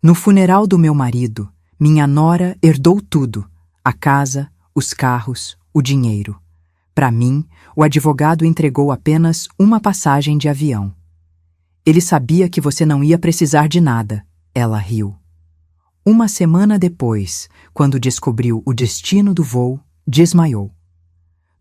No funeral do meu marido, minha nora herdou tudo: a casa, os carros, o dinheiro. Para mim, o advogado entregou apenas uma passagem de avião. Ele sabia que você não ia precisar de nada, ela riu. Uma semana depois, quando descobriu o destino do voo, desmaiou.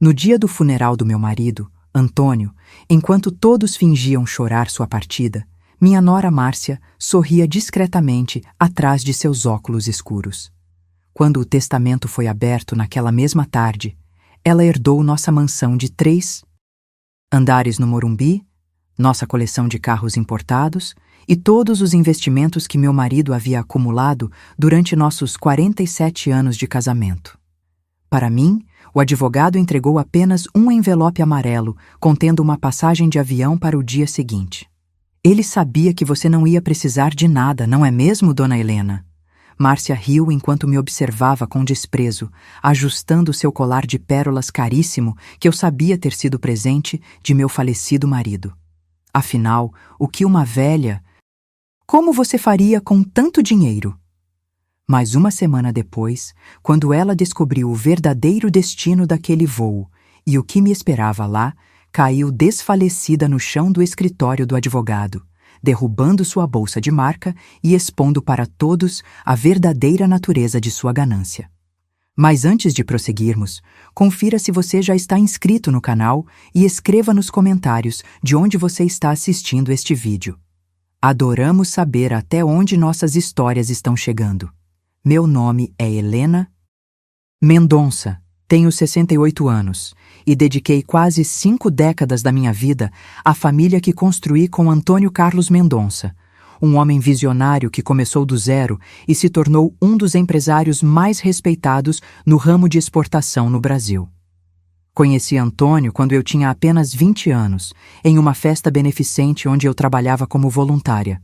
No dia do funeral do meu marido, Antônio, enquanto todos fingiam chorar sua partida, minha nora Márcia sorria discretamente atrás de seus óculos escuros. Quando o testamento foi aberto naquela mesma tarde, ela herdou nossa mansão de 3 andares no Morumbi, nossa coleção de carros importados e todos os investimentos que meu marido havia acumulado durante nossos 47 anos de casamento. Para mim, o advogado entregou apenas um envelope amarelo contendo uma passagem de avião para o dia seguinte. Ele sabia que você não ia precisar de nada, não é mesmo, dona Helena? Márcia riu enquanto me observava com desprezo, ajustando seu colar de pérolas caríssimo que eu sabia ter sido presente de meu falecido marido. Afinal, o que uma velha... Como você faria com tanto dinheiro? Mas uma semana depois, quando ela descobriu o verdadeiro destino daquele voo e o que me esperava lá, caiu desfalecida no chão do escritório do advogado, derrubando sua bolsa de marca e expondo para todos a verdadeira natureza de sua ganância. Mas antes de prosseguirmos, confira se você já está inscrito no canal e escreva nos comentários de onde você está assistindo este vídeo. Adoramos saber até onde nossas histórias estão chegando. Meu nome é Helena Mendonça, tenho 68 anos e dediquei quase 5 décadas da minha vida à família que construí com Antônio Carlos Mendonça, um homem visionário que começou do zero e se tornou um dos empresários mais respeitados no ramo de exportação no Brasil. Conheci Antônio quando eu tinha apenas 20 anos, em uma festa beneficente onde eu trabalhava como voluntária.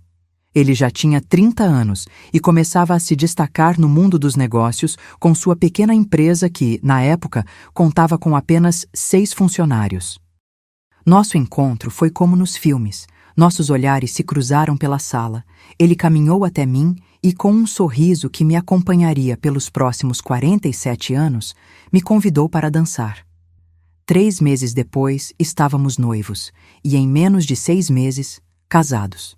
Ele já tinha 30 anos e começava a se destacar no mundo dos negócios com sua pequena empresa que, na época, contava com apenas 6 funcionários. Nosso encontro foi como nos filmes. Nossos olhares se cruzaram pela sala. Ele caminhou até mim e, com um sorriso que me acompanharia pelos próximos 47 anos, me convidou para dançar. 3 meses depois, estávamos noivos e, em menos de 6 meses, casados.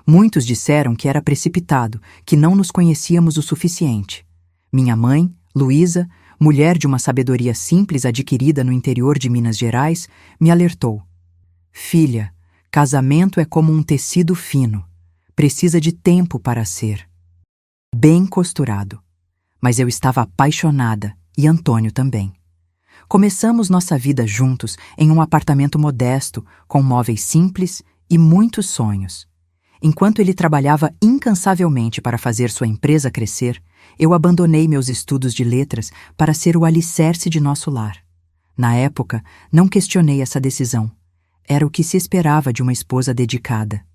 Muitos disseram que era precipitado, que não nos conhecíamos o suficiente. Minha mãe, Luísa, mulher de uma sabedoria simples adquirida no interior de Minas Gerais, me alertou. Filha, casamento é como um tecido fino. Precisa de tempo para ser bem costurado. Mas eu estava apaixonada e Antônio também. Começamos nossa vida juntos em um apartamento modesto, com móveis simples e muitos sonhos. Enquanto ele trabalhava incansavelmente para fazer sua empresa crescer, eu abandonei meus estudos de letras para ser o alicerce de nosso lar. Na época, não questionei essa decisão. Era o que se esperava de uma esposa dedicada.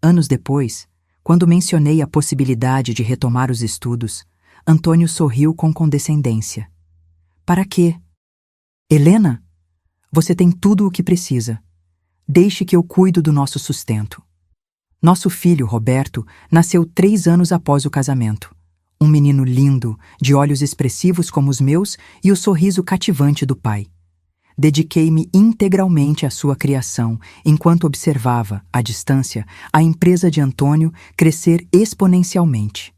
Anos depois, quando mencionei a possibilidade de retomar os estudos, Antônio sorriu com condescendência. Para quê? Helena, você tem tudo o que precisa. Deixe que eu cuido do nosso sustento. Nosso filho, Roberto, nasceu 3 anos após o casamento. Um menino lindo, de olhos expressivos como os meus e o sorriso cativante do pai. Dediquei-me integralmente à sua criação, enquanto observava, à distância, a empresa de Antônio crescer exponencialmente.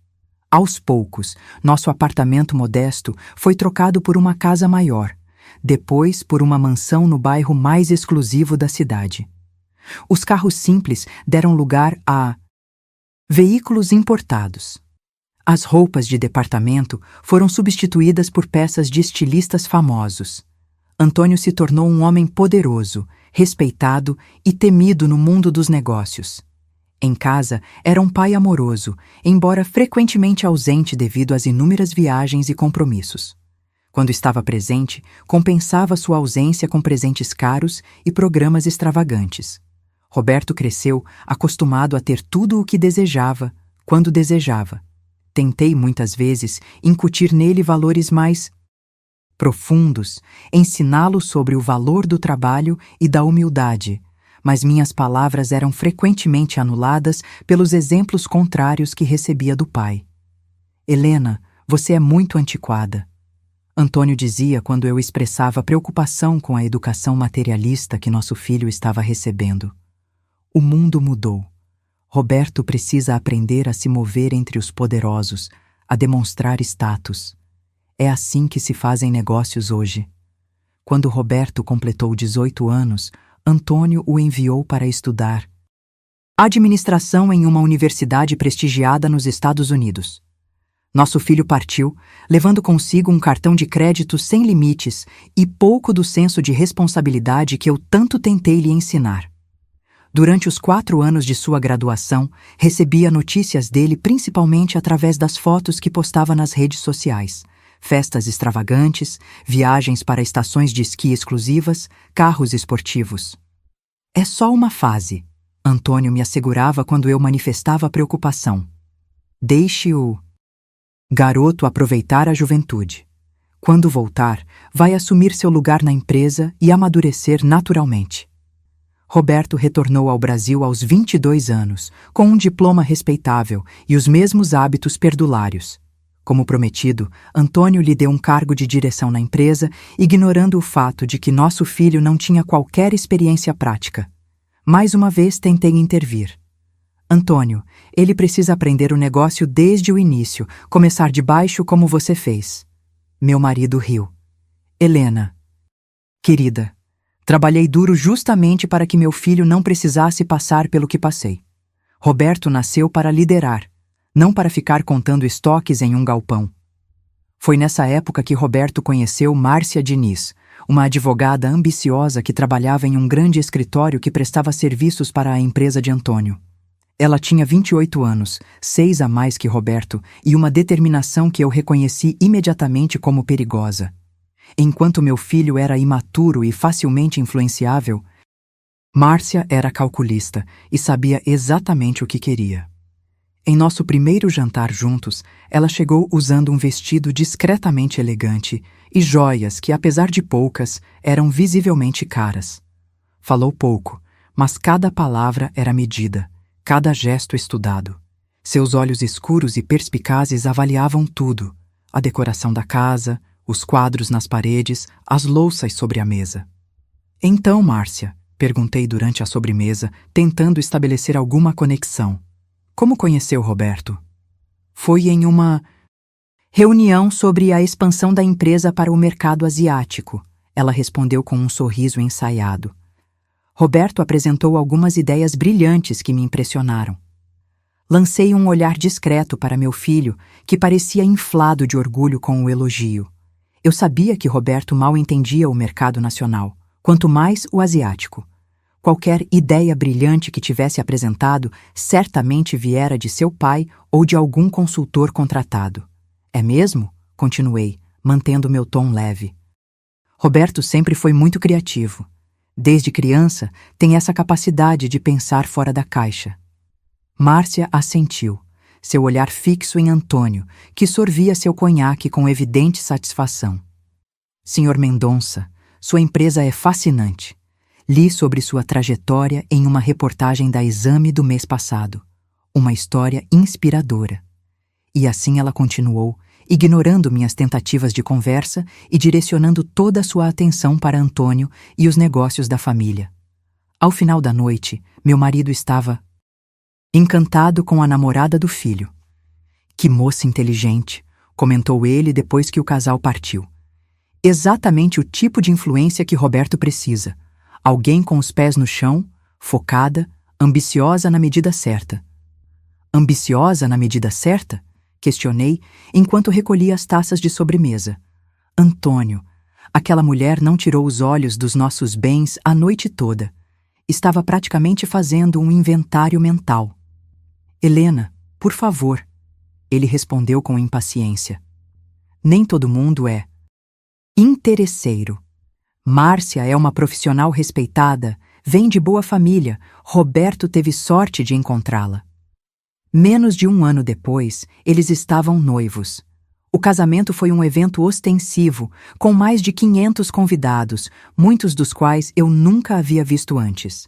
Aos poucos, nosso apartamento modesto foi trocado por uma casa maior, depois por uma mansão no bairro mais exclusivo da cidade. Os carros simples deram lugar a veículos importados. As roupas de departamento foram substituídas por peças de estilistas famosos. Antônio se tornou um homem poderoso, respeitado e temido no mundo dos negócios. Em casa, era um pai amoroso, embora frequentemente ausente devido às inúmeras viagens e compromissos. Quando estava presente, compensava sua ausência com presentes caros e programas extravagantes. Roberto cresceu acostumado a ter tudo o que desejava, quando desejava. Tentei muitas vezes incutir nele valores mais profundos, ensiná-lo sobre o valor do trabalho e da humildade, mas minhas palavras eram frequentemente anuladas pelos exemplos contrários que recebia do pai. Helena, você é muito antiquada. Antônio dizia quando eu expressava preocupação com a educação materialista que nosso filho estava recebendo. O mundo mudou. Roberto precisa aprender a se mover entre os poderosos, a demonstrar status. É assim que se fazem negócios hoje. Quando Roberto completou 18 anos, Antônio o enviou para estudar administração em uma universidade prestigiada nos Estados Unidos. Nosso filho partiu, levando consigo um cartão de crédito sem limites e pouco do senso de responsabilidade que eu tanto tentei lhe ensinar. Durante os 4 anos de sua graduação, recebia notícias dele principalmente através das fotos que postava nas redes sociais. Festas extravagantes, viagens para estações de esqui exclusivas, carros esportivos. É só uma fase, Antônio me assegurava quando eu manifestava preocupação. Deixe o garoto aproveitar a juventude. Quando voltar, vai assumir seu lugar na empresa e amadurecer naturalmente. Roberto retornou ao Brasil aos 22 anos, com um diploma respeitável e os mesmos hábitos perdulários. Como prometido, Antônio lhe deu um cargo de direção na empresa, ignorando o fato de que nosso filho não tinha qualquer experiência prática. Mais uma vez tentei intervir. Antônio, ele precisa aprender o negócio desde o início, começar de baixo como você fez. Meu marido riu. Helena, querida, trabalhei duro justamente para que meu filho não precisasse passar pelo que passei. Roberto nasceu para liderar, não para ficar contando estoques em um galpão. Foi nessa época que Roberto conheceu Márcia Diniz, uma advogada ambiciosa que trabalhava em um grande escritório que prestava serviços para a empresa de Antônio. Ela tinha 28 anos, 6 a mais que Roberto, e uma determinação que eu reconheci imediatamente como perigosa. Enquanto meu filho era imaturo e facilmente influenciável, Márcia era calculista e sabia exatamente o que queria. Em nosso primeiro jantar juntos, ela chegou usando um vestido discretamente elegante e joias que, apesar de poucas, eram visivelmente caras. Falou pouco, mas cada palavra era medida, cada gesto estudado. Seus olhos escuros e perspicazes avaliavam tudo: a decoração da casa, os quadros nas paredes, as louças sobre a mesa. Então, Márcia, perguntei durante a sobremesa, tentando estabelecer alguma conexão. Como conheceu Roberto? Foi em uma reunião sobre a expansão da empresa para o mercado asiático. Ela respondeu com um sorriso ensaiado. Roberto apresentou algumas ideias brilhantes que me impressionaram. Lancei um olhar discreto para meu filho, que parecia inflado de orgulho com o elogio. Eu sabia que Roberto mal entendia o mercado nacional, quanto mais o asiático. Qualquer ideia brilhante que tivesse apresentado certamente viera de seu pai ou de algum consultor contratado. É mesmo? Continuei, mantendo meu tom leve. Roberto sempre foi muito criativo. Desde criança, tem essa capacidade de pensar fora da caixa. Márcia assentiu, seu olhar fixo em Antônio, que sorvia seu conhaque com evidente satisfação. Senhor Mendonça, sua empresa é fascinante. Li sobre sua trajetória em uma reportagem da Exame do mês passado. Uma história inspiradora. E assim ela continuou, ignorando minhas tentativas de conversa e direcionando toda a sua atenção para Antônio e os negócios da família. Ao final da noite, meu marido estava encantado com a namorada do filho. Que moça inteligente, comentou ele depois que o casal partiu. Exatamente o tipo de influência que Roberto precisa. Alguém com os pés no chão, focada, ambiciosa na medida certa. Ambiciosa na medida certa? Questionei, enquanto recolhia as taças de sobremesa. Antônio, aquela mulher não tirou os olhos dos nossos bens a noite toda. Estava praticamente fazendo um inventário mental. Helena, por favor. Ele respondeu com impaciência. Nem todo mundo é interesseiro. Márcia é uma profissional respeitada, vem de boa família. Roberto teve sorte de encontrá-la. Menos de 1 ano depois, eles estavam noivos. O casamento foi um evento ostensivo, com mais de 500 convidados, muitos dos quais eu nunca havia visto antes.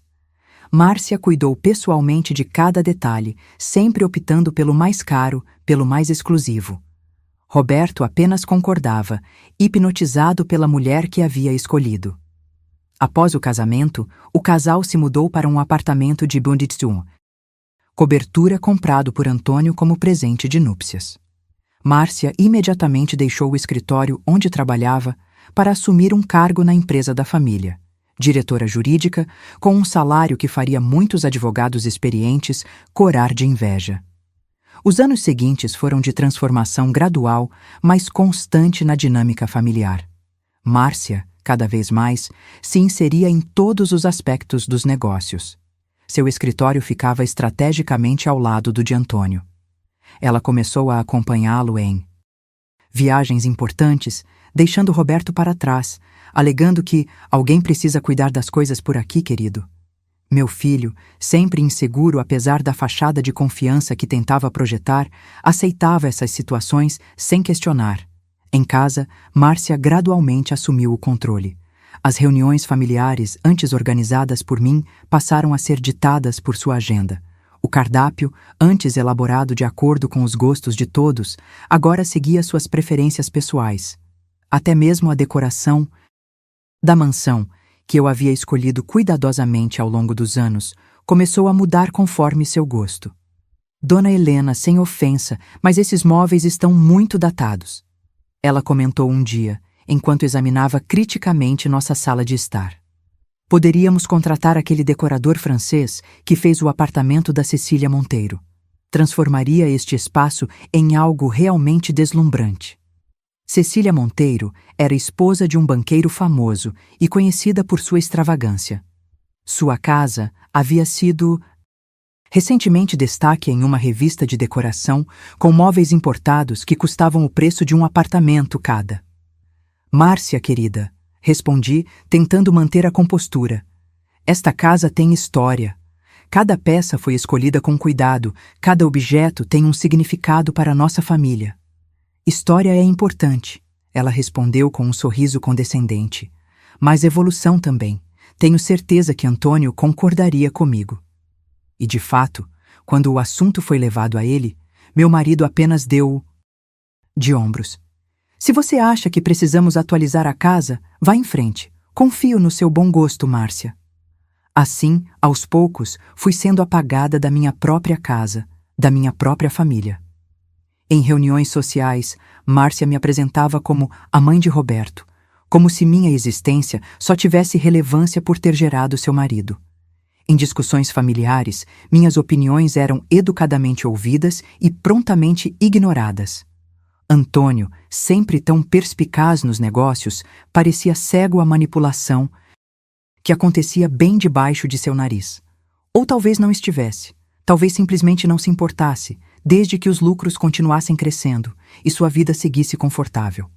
Márcia cuidou pessoalmente de cada detalhe, sempre optando pelo mais caro, pelo mais exclusivo. Roberto apenas concordava, hipnotizado pela mulher que havia escolhido. Após o casamento, o casal se mudou para um apartamento de Bundestum, cobertura comprado por Antônio como presente de núpcias. Márcia imediatamente deixou o escritório onde trabalhava para assumir um cargo na empresa da família, diretora jurídica, com um salário que faria muitos advogados experientes corar de inveja. Os anos seguintes foram de transformação gradual, mas constante na dinâmica familiar. Márcia, cada vez mais, se inseria em todos os aspectos dos negócios. Seu escritório ficava estrategicamente ao lado do de Antônio. Ela começou a acompanhá-lo em viagens importantes, deixando Roberto para trás, alegando que alguém precisa cuidar das coisas por aqui, querido. Meu filho, sempre inseguro apesar da fachada de confiança que tentava projetar, aceitava essas situações sem questionar. Em casa, Márcia gradualmente assumiu o controle. As reuniões familiares, antes organizadas por mim, passaram a ser ditadas por sua agenda. O cardápio, antes elaborado de acordo com os gostos de todos, agora seguia suas preferências pessoais. Até mesmo a decoração da mansão, que eu havia escolhido cuidadosamente ao longo dos anos, começou a mudar conforme seu gosto. Dona Helena, sem ofensa, mas esses móveis estão muito datados. Ela comentou um dia, enquanto examinava criticamente nossa sala de estar. Poderíamos contratar aquele decorador francês que fez o apartamento da Cecília Monteiro. Transformaria este espaço em algo realmente deslumbrante. Cecília Monteiro era esposa de um banqueiro famoso e conhecida por sua extravagância. Sua casa havia sido recentemente destaque em uma revista de decoração com móveis importados que custavam o preço de um apartamento cada. Márcia, querida, respondi, tentando manter a compostura. Esta casa tem história. Cada peça foi escolhida com cuidado, cada objeto tem um significado para a nossa família. História é importante, ela respondeu com um sorriso condescendente. Mas evolução também. Tenho certeza que Antônio concordaria comigo. E de fato, quando o assunto foi levado a ele, meu marido apenas deu de ombros. Se você acha que precisamos atualizar a casa, vá em frente. Confio no seu bom gosto, Márcia. Assim, aos poucos, fui sendo apagada da minha própria casa, da minha própria família. Em reuniões sociais, Márcia me apresentava como a mãe de Roberto, como se minha existência só tivesse relevância por ter gerado seu marido. Em discussões familiares, minhas opiniões eram educadamente ouvidas e prontamente ignoradas. Antônio, sempre tão perspicaz nos negócios, parecia cego à manipulação que acontecia bem debaixo de seu nariz. Ou talvez não estivesse, talvez simplesmente não se importasse, desde que os lucros continuassem crescendo e sua vida seguisse confortável.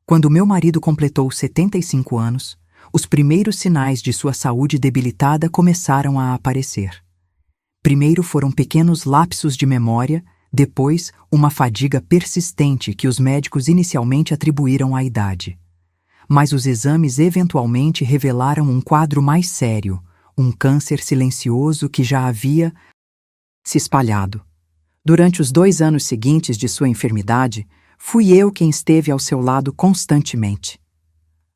Quando meu marido completou 75 anos, os primeiros sinais de sua saúde debilitada começaram a aparecer. Primeiro foram pequenos lapsos de memória, depois uma fadiga persistente que os médicos inicialmente atribuíram à idade. Mas os exames eventualmente revelaram um quadro mais sério, um câncer silencioso que já havia se espalhado. Durante os 2 anos seguintes de sua enfermidade, fui eu quem esteve ao seu lado constantemente.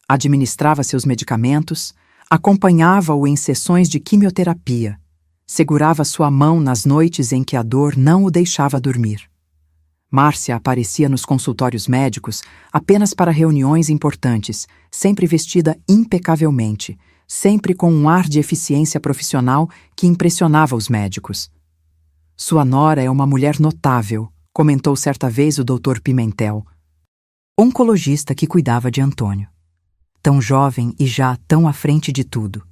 Administrava seus medicamentos, acompanhava-o em sessões de quimioterapia, segurava sua mão nas noites em que a dor não o deixava dormir. Márcia aparecia nos consultórios médicos apenas para reuniões importantes, sempre vestida impecavelmente, sempre com um ar de eficiência profissional que impressionava os médicos. Sua nora é uma mulher notável, comentou certa vez o Dr. Pimentel, oncologista que cuidava de Antônio. Tão jovem e já tão à frente de tudo.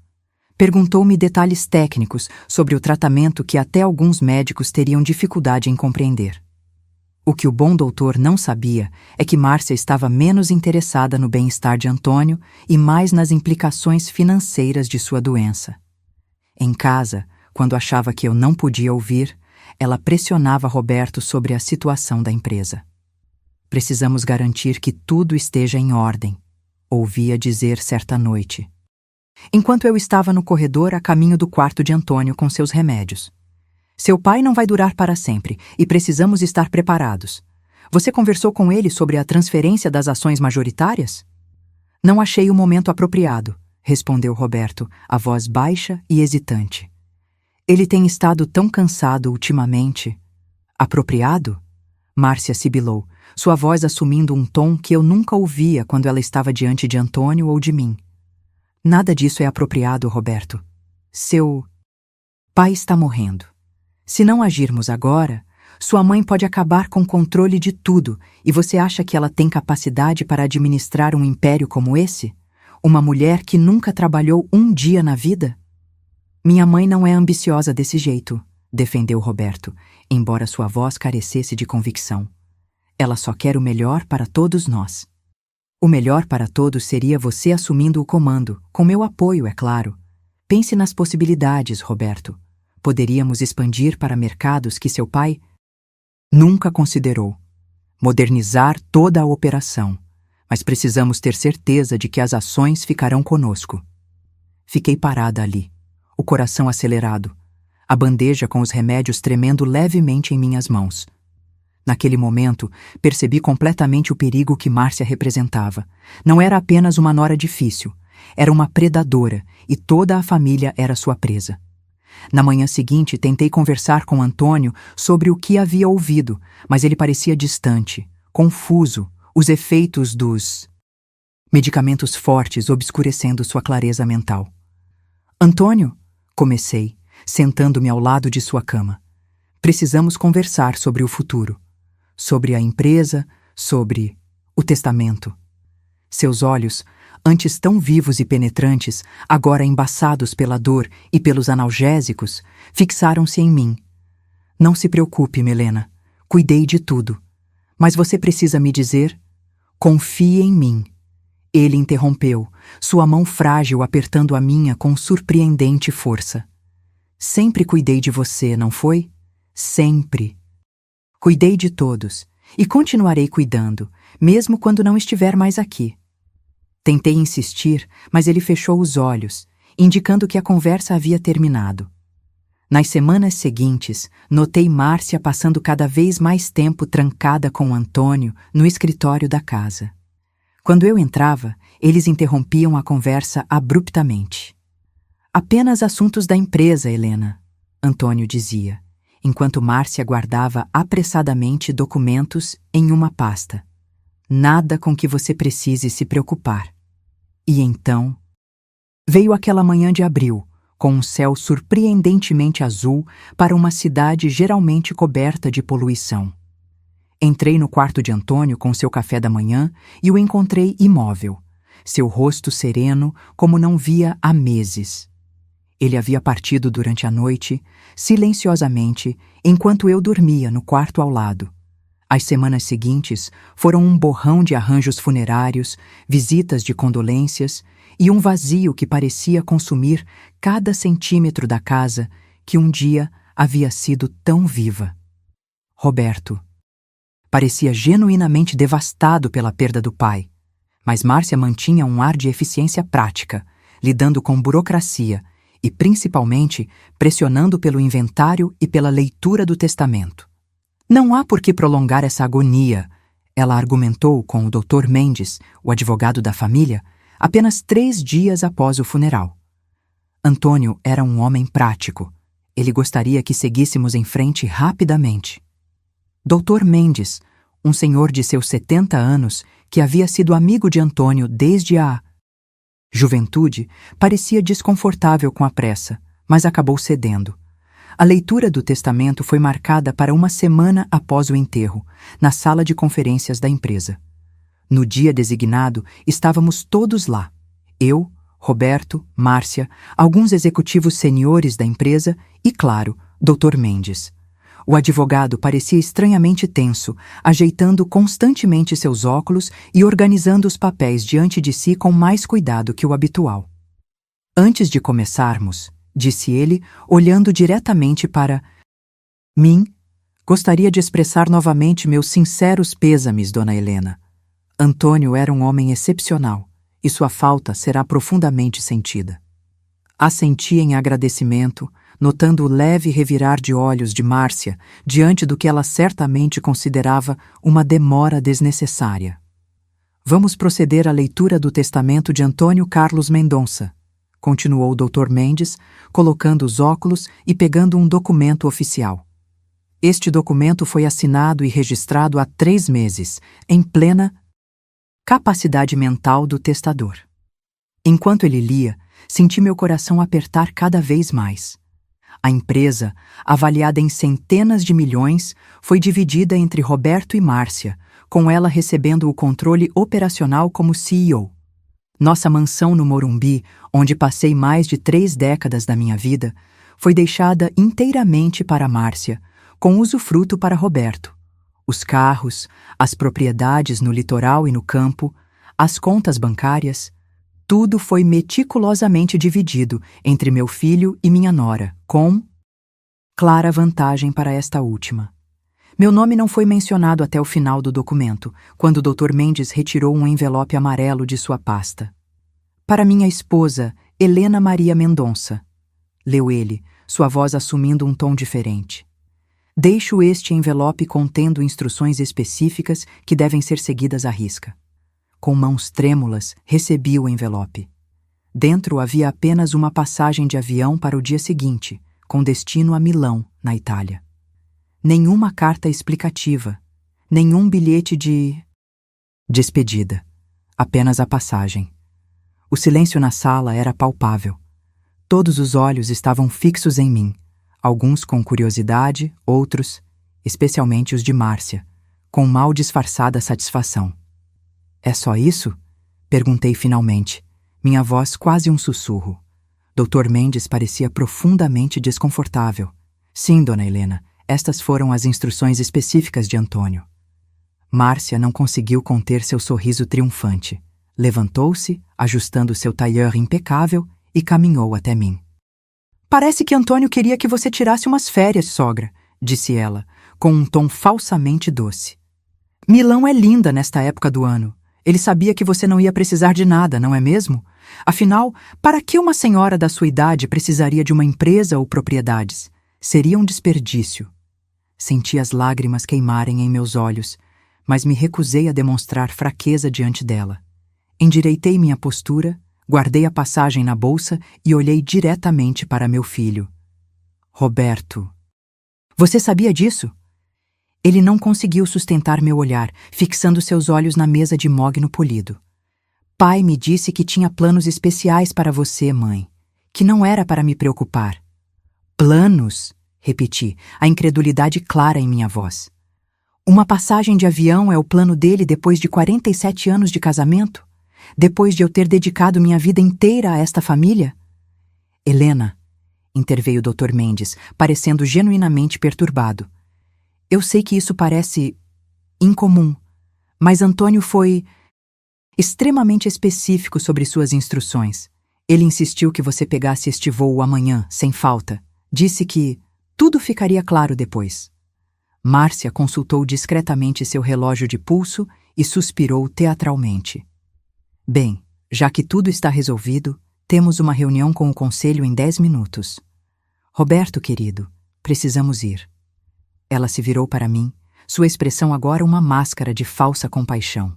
Perguntou-me detalhes técnicos sobre o tratamento que até alguns médicos teriam dificuldade em compreender. O que o bom doutor não sabia é que Márcia estava menos interessada no bem-estar de Antônio e mais nas implicações financeiras de sua doença. Em casa, quando achava que eu não podia ouvir, ela pressionava Roberto sobre a situação da empresa. Precisamos garantir que tudo esteja em ordem, ouvia dizer certa noite. enquanto eu estava no corredor a caminho do quarto de Antônio com seus remédios. Seu pai não vai durar para sempre e precisamos estar preparados. Você conversou com ele sobre a transferência das ações majoritárias? Não achei o momento apropriado, respondeu Roberto, a voz baixa e hesitante. Ele tem estado tão cansado ultimamente. Apropriado? Márcia sibilou, sua voz assumindo um tom que eu nunca ouvia quando ela estava diante de Antônio ou de mim. Nada disso é apropriado, Roberto. Seu pai está morrendo. Se não agirmos agora, sua mãe pode acabar com o controle de tudo e você acha que ela tem capacidade para administrar um império como esse? Uma mulher que nunca trabalhou um dia na vida? Minha mãe não é ambiciosa desse jeito, defendeu Roberto, embora sua voz carecesse de convicção. Ela só quer o melhor para todos nós. O melhor para todos seria você assumindo o comando, com meu apoio, é claro. Pense nas possibilidades, Roberto. Poderíamos expandir para mercados que seu pai nunca considerou. Modernizar toda a operação. Mas precisamos ter certeza de que as ações ficarão conosco. Fiquei parada ali, o coração acelerado, a bandeja com os remédios tremendo levemente em minhas mãos. Naquele momento, percebi completamente o perigo que Márcia representava. Não era apenas uma nora difícil, era uma predadora e toda a família era sua presa. Na manhã seguinte, tentei conversar com Antônio sobre o que havia ouvido, mas ele parecia distante, confuso, os efeitos dos medicamentos fortes obscurecendo sua clareza mental. Antônio, comecei, sentando-me ao lado de sua cama. Precisamos conversar sobre o futuro, sobre a empresa, sobre o testamento. Seus olhos, antes tão vivos e penetrantes, agora embaçados pela dor e pelos analgésicos, fixaram-se em mim. Não se preocupe, Melena. Cuidei de tudo. Mas você precisa me dizer: confie em mim. Ele interrompeu, sua mão frágil apertando a minha com surpreendente força. Sempre cuidei de você, não foi? Sempre. Cuidei de todos, e continuarei cuidando, mesmo quando não estiver mais aqui. Tentei insistir, mas ele fechou os olhos, indicando que a conversa havia terminado. Nas semanas seguintes, notei Márcia passando cada vez mais tempo trancada com Antônio no escritório da casa. Quando eu entrava, eles interrompiam a conversa abruptamente. Apenas assuntos da empresa, Helena, Antônio dizia, enquanto Márcia guardava apressadamente documentos em uma pasta. Nada com que você precise se preocupar. E então, veio aquela manhã de abril, com um céu surpreendentemente azul para uma cidade geralmente coberta de poluição. Entrei no quarto de Antônio com seu café da manhã e o encontrei imóvel, seu rosto sereno como não via há meses. Ele havia partido durante a noite, silenciosamente, enquanto eu dormia no quarto ao lado. As semanas seguintes foram um borrão de arranjos funerários, visitas de condolências e um vazio que parecia consumir cada centímetro da casa que um dia havia sido tão viva. Roberto parecia genuinamente devastado pela perda do pai, mas Márcia mantinha um ar de eficiência prática, lidando com burocracia e, principalmente, pressionando pelo inventário e pela leitura do testamento. Não há por que prolongar essa agonia, ela argumentou com o Dr. Mendes, o advogado da família, apenas 3 dias após o funeral. Antônio era um homem prático. Ele gostaria que seguíssemos em frente rapidamente. Dr. Mendes, um senhor de seus 70 anos, que havia sido amigo de Antônio desde a juventude, parecia desconfortável com a pressa, mas acabou cedendo. A leitura do testamento foi marcada para uma semana após o enterro, na sala de conferências da empresa. No dia designado, estávamos todos lá. Eu, Roberto, Márcia, alguns executivos seniores da empresa e, claro, Dr. Mendes. O advogado parecia estranhamente tenso, ajeitando constantemente seus óculos e organizando os papéis diante de si com mais cuidado que o habitual. Antes de começarmos, disse ele, olhando diretamente para mim, gostaria de expressar novamente meus sinceros pêsames, Dona Helena. Antônio era um homem excepcional, e sua falta será profundamente sentida. Assenti em agradecimento, notando o leve revirar de olhos de Márcia diante do que ela certamente considerava uma demora desnecessária. Vamos proceder à leitura do testamento de Antônio Carlos Mendonça, continuou o Dr. Mendes, colocando os óculos e pegando um documento oficial. Este documento foi assinado e registrado há 3 meses, em plena capacidade mental do testador. Enquanto ele lia, senti meu coração apertar cada vez mais. A empresa, avaliada em centenas de milhões, foi dividida entre Roberto e Márcia, com ela recebendo o controle operacional como CEO. Nossa mansão no Morumbi, onde passei mais de 3 décadas da minha vida, foi deixada inteiramente para Márcia, com usufruto para Roberto. Os carros, as propriedades no litoral e no campo, as contas bancárias, tudo foi meticulosamente dividido entre meu filho e minha nora, com clara vantagem para esta última. Meu nome não foi mencionado até o final do documento, quando o Dr. Mendes retirou um envelope amarelo de sua pasta. Para minha esposa, Helena Maria Mendonça, leu ele, sua voz assumindo um tom diferente. Deixo este envelope contendo instruções específicas que devem ser seguidas à risca. Com mãos trêmulas, recebi o envelope. Dentro havia apenas uma passagem de avião para o dia seguinte, com destino a Milão, na Itália. Nenhuma carta explicativa, nenhum bilhete de despedida, apenas a passagem. O silêncio na sala era palpável. Todos os olhos estavam fixos em mim, alguns com curiosidade, outros, especialmente os de Márcia, com mal disfarçada satisfação. É só isso? Perguntei finalmente, minha voz quase um sussurro. Dr. Mendes parecia profundamente desconfortável. Sim, dona Helena, estas foram as instruções específicas de Antônio. Márcia não conseguiu conter seu sorriso triunfante. Levantou-se, ajustando seu tailleur impecável, e caminhou até mim. Parece que Antônio queria que você tirasse umas férias, sogra, disse ela, com um tom falsamente doce. Milão é linda nesta época do ano. Ele sabia que você não ia precisar de nada, não é mesmo? Afinal, para que uma senhora da sua idade precisaria de uma empresa ou propriedades? Seria um desperdício. Senti as lágrimas queimarem em meus olhos, mas me recusei a demonstrar fraqueza diante dela. Endireitei minha postura, guardei a passagem na bolsa e olhei diretamente para meu filho. Roberto. Você sabia disso? Ele não conseguiu sustentar meu olhar, fixando seus olhos na mesa de mogno polido. Pai me disse que tinha planos especiais para você, mãe, que não era para me preocupar. Planos? Repeti, a incredulidade clara em minha voz. Uma passagem de avião é o plano dele depois de 47 anos de casamento? Depois de eu ter dedicado minha vida inteira a esta família? Helena, interveio o Dr. Mendes, parecendo genuinamente perturbado. Eu sei que isso parece incomum, mas Antônio foi extremamente específico sobre suas instruções. Ele insistiu que você pegasse este voo amanhã, sem falta. Disse que tudo ficaria claro depois. Márcia consultou discretamente seu relógio de pulso e suspirou teatralmente. Bem, já que tudo está resolvido, temos uma reunião com o conselho em 10 minutos. Roberto, querido, precisamos ir. Ela se virou para mim, sua expressão agora uma máscara de falsa compaixão.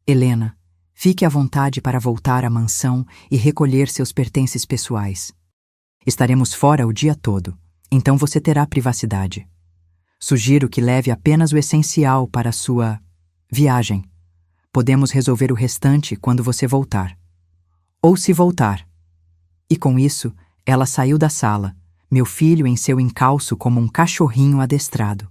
Helena, fique à vontade para voltar à mansão e recolher seus pertences pessoais. Estaremos fora o dia todo, então você terá privacidade. Sugiro que leve apenas o essencial para a sua viagem. Podemos resolver o restante quando você voltar. Ou se voltar. E com isso, ela saiu da sala, meu filho em seu encalço como um cachorrinho adestrado.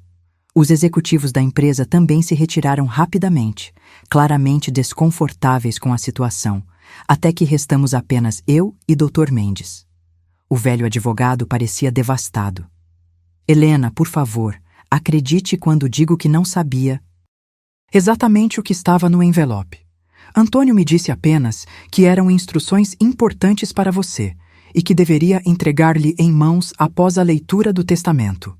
Os executivos da empresa também se retiraram rapidamente, claramente desconfortáveis com a situação, até que restamos apenas eu e Dr. Mendes. O velho advogado parecia devastado. Helena, por favor, acredite quando digo que não sabia exatamente o que estava no envelope. Antônio me disse apenas que eram instruções importantes para você e que deveria entregar-lhe em mãos após a leitura do testamento.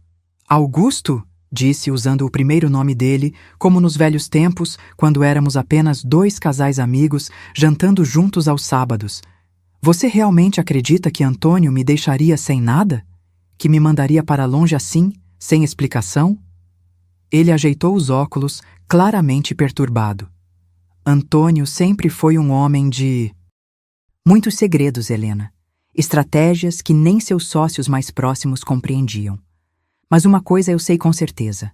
Augusto? Disse usando o primeiro nome dele, como nos velhos tempos, quando éramos apenas 2 casais amigos jantando juntos aos sábados. Você realmente acredita que Antônio me deixaria sem nada? Que me mandaria para longe assim, sem explicação? Ele ajeitou os óculos, claramente perturbado. Antônio sempre foi um homem de muitos segredos, Helena. Estratégias que nem seus sócios mais próximos compreendiam. Mas uma coisa eu sei com certeza.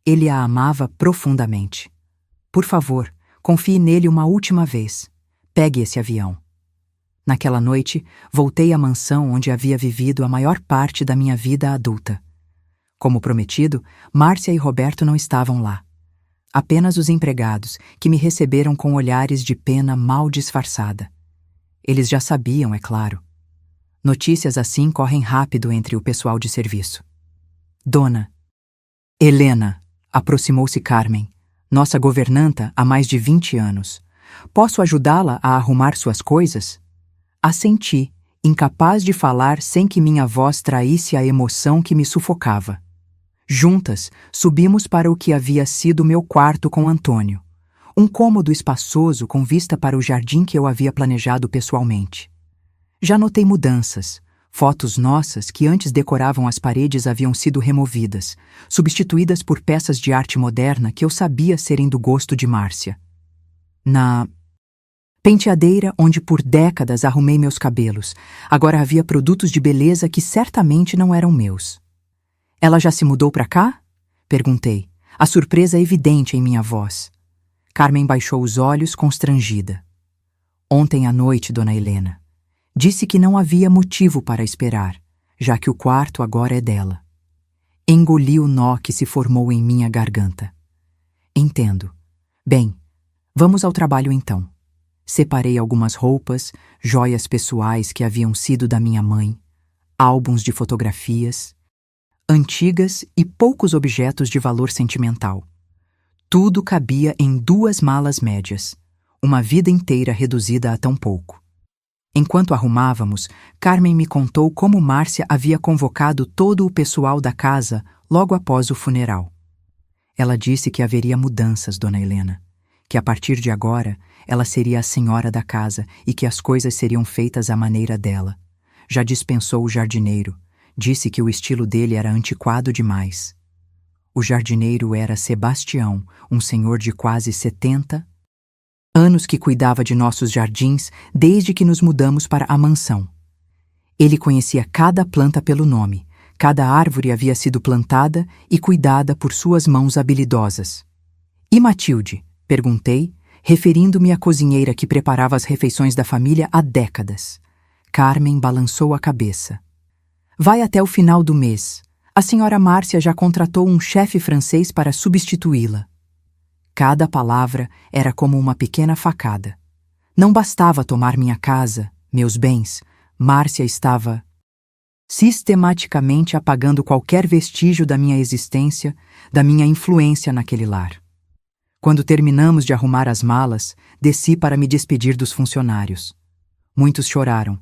Ele a amava profundamente. Por favor, confie nele uma última vez. Pegue esse avião. Naquela noite, voltei à mansão onde havia vivido a maior parte da minha vida adulta. Como prometido, Márcia e Roberto não estavam lá. Apenas os empregados, que me receberam com olhares de pena mal disfarçada. Eles já sabiam, é claro. Notícias assim correm rápido entre o pessoal de serviço. Dona Helena, aproximou-se Carmen, nossa governanta há mais de 20 anos. Posso ajudá-la a arrumar suas coisas? Assenti, incapaz de falar sem que minha voz traísse a emoção que me sufocava. Juntas, subimos para o que havia sido meu quarto com Antônio. Um cômodo espaçoso com vista para o jardim que eu havia planejado pessoalmente. Já notei mudanças. Fotos nossas que antes decoravam as paredes haviam sido removidas, substituídas por peças de arte moderna que eu sabia serem do gosto de Márcia. Na penteadeira onde por décadas arrumei meus cabelos, agora havia produtos de beleza que certamente não eram meus. Ela já se mudou para cá? Perguntei, a surpresa evidente em minha voz. Carmen baixou os olhos, constrangida. Ontem à noite, Dona Helena. Disse que não havia motivo para esperar, já que o quarto agora é dela. Engoli o nó que se formou em minha garganta. Entendo. Bem, vamos ao trabalho então. Separei algumas roupas, joias pessoais que haviam sido da minha mãe, álbuns de fotografias, antigas e poucos objetos de valor sentimental. Tudo cabia em 2 malas médias, uma vida inteira reduzida a tão pouco. Enquanto arrumávamos, Carmen me contou como Márcia havia convocado todo o pessoal da casa logo após o funeral. Ela disse que haveria mudanças, Dona Helena, que a partir de agora ela seria a senhora da casa e que as coisas seriam feitas à maneira dela. Já dispensou o jardineiro, disse que o estilo dele era antiquado demais. O jardineiro era Sebastião, um senhor de quase 70 anos que cuidava de nossos jardins desde que nos mudamos para a mansão. Ele conhecia cada planta pelo nome, cada árvore havia sido plantada e cuidada por suas mãos habilidosas. E Matilde? Perguntei, referindo-me à cozinheira que preparava as refeições da família há décadas. Carmen balançou a cabeça. Vai até o final do mês. A senhora Márcia já contratou um chefe francês para substituí-la. Cada palavra era como uma pequena facada. Não bastava tomar minha casa, meus bens. Márcia estava sistematicamente apagando qualquer vestígio da minha existência, da minha influência naquele lar. Quando terminamos de arrumar as malas, desci para me despedir dos funcionários. Muitos choraram,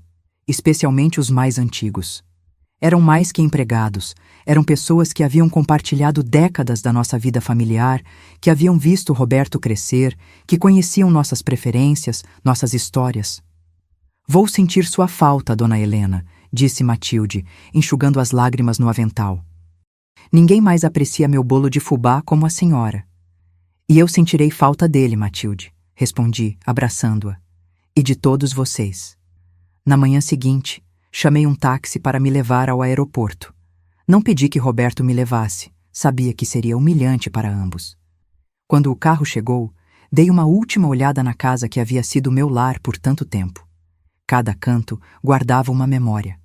especialmente os mais antigos. Eram mais que empregados, eram pessoas que haviam compartilhado décadas da nossa vida familiar, que haviam visto Roberto crescer, que conheciam nossas preferências, nossas histórias. Vou sentir sua falta, Dona Helena, disse Matilde, enxugando as lágrimas no avental. Ninguém mais aprecia meu bolo de fubá como a senhora. E eu sentirei falta dele, Matilde, respondi, abraçando-a. E de todos vocês. Na manhã seguinte, chamei um táxi para me levar ao aeroporto. Não pedi que Roberto me levasse, sabia que seria humilhante para ambos. Quando o carro chegou, dei uma última olhada na casa que havia sido meu lar por tanto tempo. Cada canto guardava uma memória.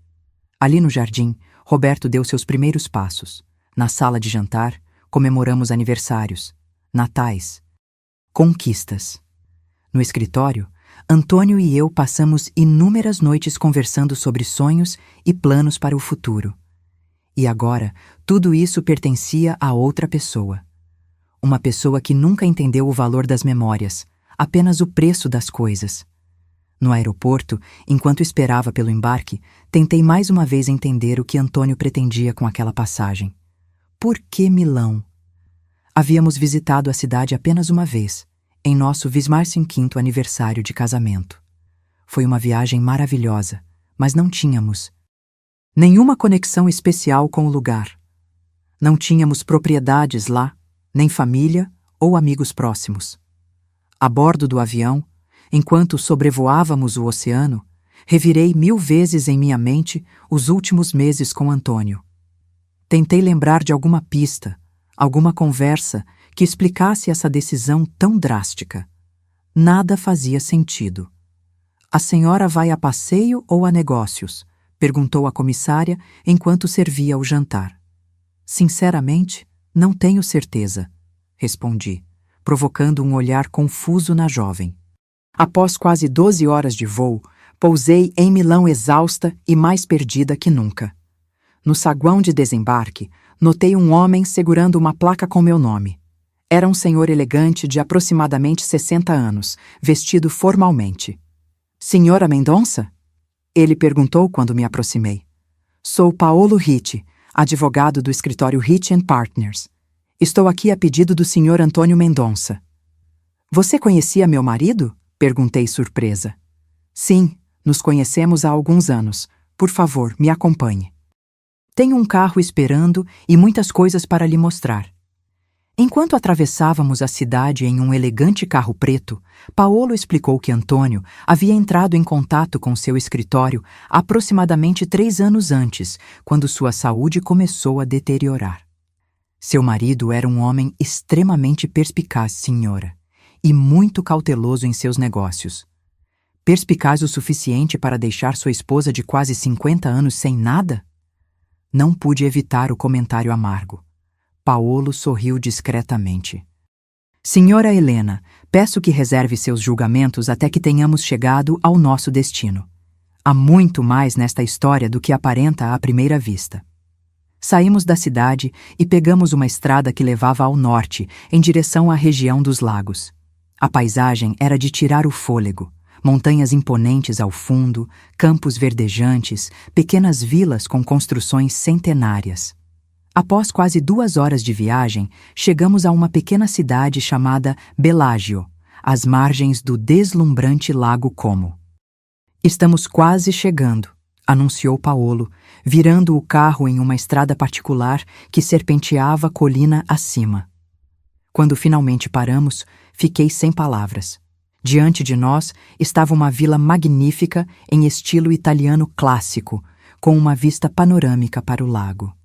Ali no jardim, Roberto deu seus primeiros passos. Na sala de jantar, comemoramos aniversários, natais, conquistas. No escritório, Antônio e eu passamos inúmeras noites conversando sobre sonhos e planos para o futuro. E agora, tudo isso pertencia a outra pessoa. Uma pessoa que nunca entendeu o valor das memórias, apenas o preço das coisas. No aeroporto, enquanto esperava pelo embarque, tentei mais uma vez entender o que Antônio pretendia com aquela passagem. Por que Milão? Havíamos visitado a cidade apenas uma vez, em nosso 25º aniversário de casamento. Foi uma viagem maravilhosa, mas não tínhamos nenhuma conexão especial com o lugar. Não tínhamos propriedades lá, nem família ou amigos próximos. A bordo do avião, enquanto sobrevoávamos o oceano, revirei 1000 vezes em minha mente os últimos meses com Antônio. Tentei lembrar de alguma pista, alguma conversa que explicasse essa decisão tão drástica. Nada fazia sentido. "A senhora vai a passeio ou a negócios?" perguntou a comissária enquanto servia o jantar. "Sinceramente, não tenho certeza", respondi, provocando um olhar confuso na jovem. Após quase 12 horas de voo, pousei em Milão exausta e mais perdida que nunca. No saguão de desembarque, notei um homem segurando uma placa com meu nome. Era um senhor elegante de aproximadamente 60 anos, vestido formalmente. "Senhora Mendonça?" Ele perguntou quando me aproximei. "Sou Paolo Ricci, advogado do escritório Ricci & Partners. Estou aqui a pedido do senhor Antônio Mendonça." "Você conhecia meu marido?" perguntei surpresa. "Sim, nos conhecemos há alguns anos. Por favor, me acompanhe. Tenho um carro esperando e muitas coisas para lhe mostrar." Enquanto atravessávamos a cidade em um elegante carro preto, Paolo explicou que Antônio havia entrado em contato com seu escritório aproximadamente 3 anos antes, quando sua saúde começou a deteriorar. Seu marido era um homem extremamente perspicaz, senhora, e muito cauteloso em seus negócios. Perspicaz o suficiente para deixar sua esposa de quase 50 anos sem nada? Não pude evitar o comentário amargo. Paolo sorriu discretamente. "Senhora Helena, peço que reserve seus julgamentos até que tenhamos chegado ao nosso destino. Há muito mais nesta história do que aparenta à primeira vista." Saímos da cidade e pegamos uma estrada que levava ao norte, em direção à região dos lagos. A paisagem era de tirar o fôlego. Montanhas imponentes ao fundo, campos verdejantes, pequenas vilas com construções centenárias. Após quase 2 horas de viagem, chegamos a uma pequena cidade chamada Bellagio, às margens do deslumbrante Lago Como. "Estamos quase chegando", anunciou Paolo, virando o carro em uma estrada particular que serpenteava colina acima. Quando finalmente paramos, fiquei sem palavras. Diante de nós estava uma vila magnífica em estilo italiano clássico, com uma vista panorâmica para o lago.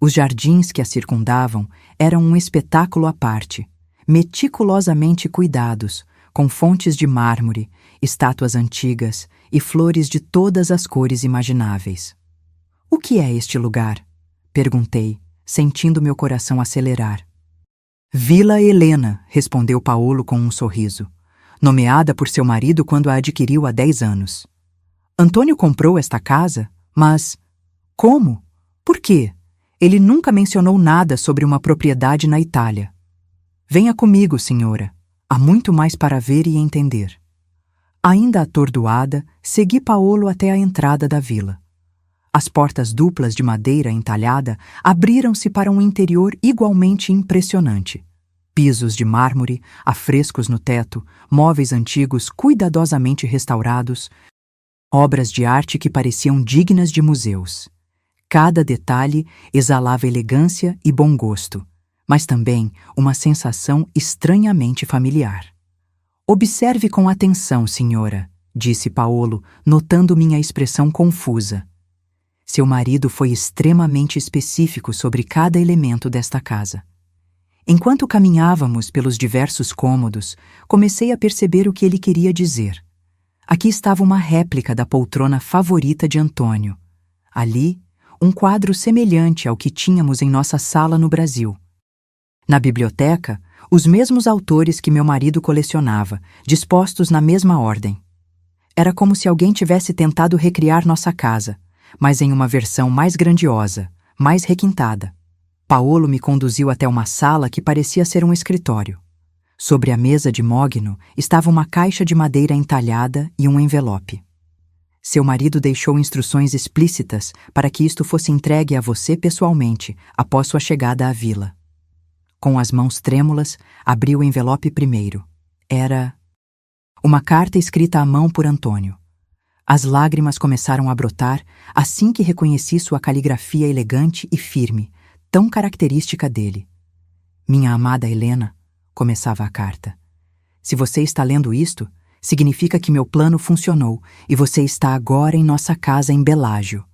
Os jardins que a circundavam eram um espetáculo à parte, meticulosamente cuidados, com fontes de mármore, estátuas antigas e flores de todas as cores imagináveis. "O que é este lugar?" perguntei, sentindo meu coração acelerar. "Vila Helena", respondeu Paolo com um sorriso, "nomeada por seu marido quando a adquiriu há 10 anos. Antônio comprou esta casa, mas... como? Por quê? Ele nunca mencionou nada sobre uma propriedade na Itália. Venha comigo, senhora. Há muito mais para ver e entender." Ainda atordoada, segui Paolo até a entrada da vila. As portas duplas de madeira entalhada abriram-se para um interior igualmente impressionante. Pisos de mármore, afrescos no teto, móveis antigos cuidadosamente restaurados, obras de arte que pareciam dignas de museus. Cada detalhe exalava elegância e bom gosto, mas também uma sensação estranhamente familiar. "Observe com atenção, senhora", disse Paolo, notando minha expressão confusa. Seu marido foi extremamente específico sobre cada elemento desta casa. Enquanto caminhávamos pelos diversos cômodos, comecei a perceber o que ele queria dizer. Aqui estava uma réplica da poltrona favorita de Antônio. Ali, um quadro semelhante ao que tínhamos em nossa sala no Brasil. Na biblioteca, os mesmos autores que meu marido colecionava, dispostos na mesma ordem. Era como se alguém tivesse tentado recriar nossa casa, mas em uma versão mais grandiosa, mais requintada. Paolo me conduziu até uma sala que parecia ser um escritório. Sobre a mesa de mogno estava uma caixa de madeira entalhada e um envelope. Seu marido deixou instruções explícitas para que isto fosse entregue a você pessoalmente após sua chegada à vila. Com as mãos trêmulas, abri o envelope primeiro. Era uma carta escrita à mão por Antônio, As lágrimas começaram a brotar assim que reconheci sua caligrafia elegante e firme, tão característica dele. Minha amada Helena, começava a carta. Se você está lendo isto, significa que meu plano funcionou e você está agora em nossa casa em Belágio.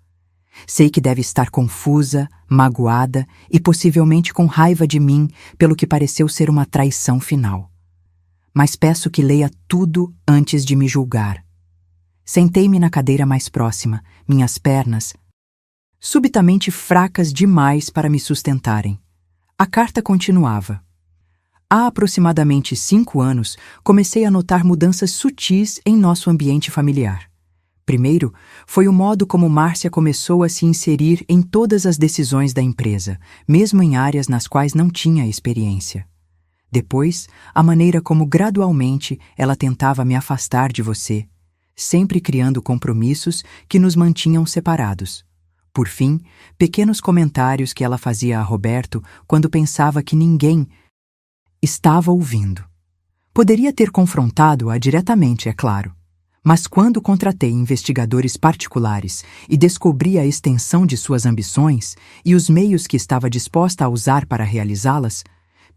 Sei que deve estar confusa, magoada e possivelmente com raiva de mim pelo que pareceu ser uma traição final. Mas peço que leia tudo antes de me julgar. Sentei-me na cadeira mais próxima, minhas pernas subitamente fracas demais para me sustentarem. A carta continuava. Há aproximadamente 5 anos, comecei a notar mudanças sutis em nosso ambiente familiar. Primeiro, foi o modo como Márcia começou a se inserir em todas as decisões da empresa, mesmo em áreas nas quais não tinha experiência. Depois, a maneira como gradualmente ela tentava me afastar de você, sempre criando compromissos que nos mantinham separados. Por fim, pequenos comentários que ela fazia a Roberto quando pensava que ninguém estava ouvindo. Poderia ter confrontado-a diretamente, é claro. Mas quando contratei investigadores particulares e descobri a extensão de suas ambições e os meios que estava disposta a usar para realizá-las,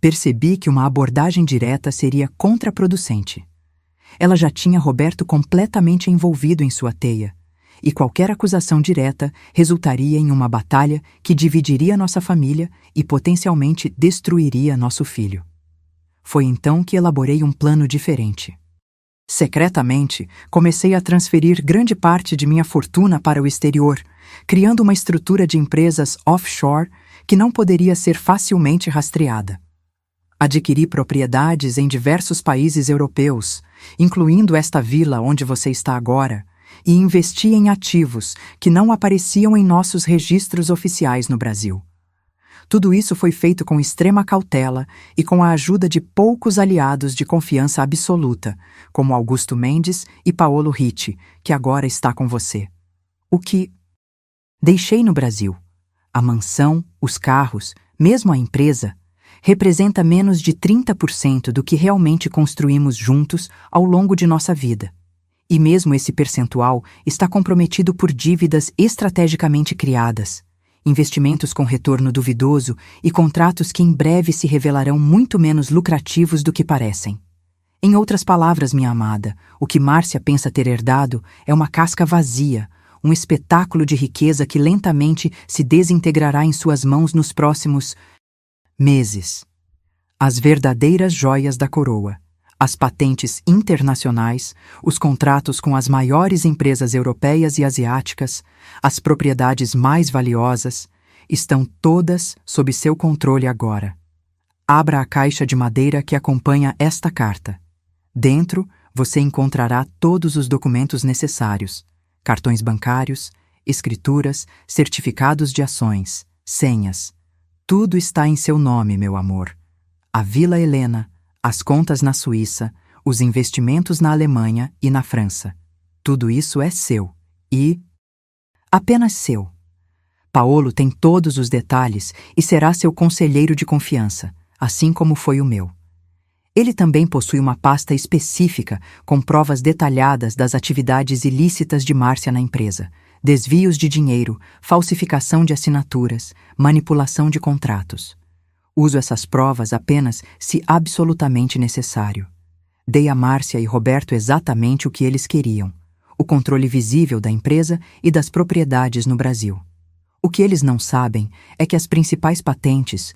percebi que uma abordagem direta seria contraproducente. Ela já tinha Roberto completamente envolvido em sua teia, e qualquer acusação direta resultaria em uma batalha que dividiria nossa família e potencialmente destruiria nosso filho. Foi então que elaborei um plano diferente. Secretamente, comecei a transferir grande parte de minha fortuna para o exterior, criando uma estrutura de empresas offshore que não poderia ser facilmente rastreada. Adquiri propriedades em diversos países europeus, incluindo esta vila onde você está agora, e investi em ativos que não apareciam em nossos registros oficiais no Brasil. Tudo isso foi feito com extrema cautela e com a ajuda de poucos aliados de confiança absoluta, como Augusto Mendes e Paolo Ricci, que agora está com você. O que deixei no Brasil, a mansão, os carros, mesmo a empresa, representa menos de 30% do que realmente construímos juntos ao longo de nossa vida. E mesmo esse percentual está comprometido por dívidas estrategicamente criadas, investimentos com retorno duvidoso e contratos que em breve se revelarão muito menos lucrativos do que parecem. Em outras palavras, minha amada, o que Márcia pensa ter herdado é uma casca vazia, um espetáculo de riqueza que lentamente se desintegrará em suas mãos nos próximos meses. As verdadeiras joias da coroa, as patentes internacionais, os contratos com as maiores empresas europeias e asiáticas, as propriedades mais valiosas, estão todas sob seu controle agora. Abra a caixa de madeira que acompanha esta carta. Dentro, você encontrará todos os documentos necessários: cartões bancários, escrituras, certificados de ações, senhas. Tudo está em seu nome, meu amor. A Vila Helena, as contas na Suíça, os investimentos na Alemanha e na França. Tudo isso é seu. E apenas seu. Paolo tem todos os detalhes e será seu conselheiro de confiança, assim como foi o meu. Ele também possui uma pasta específica com provas detalhadas das atividades ilícitas de Márcia na empresa, desvios de dinheiro, falsificação de assinaturas, manipulação de contratos. Uso essas provas apenas se absolutamente necessário. Dei a Márcia e Roberto exatamente o que eles queriam: o controle visível da empresa e das propriedades no Brasil. O que eles não sabem é que as principais patentes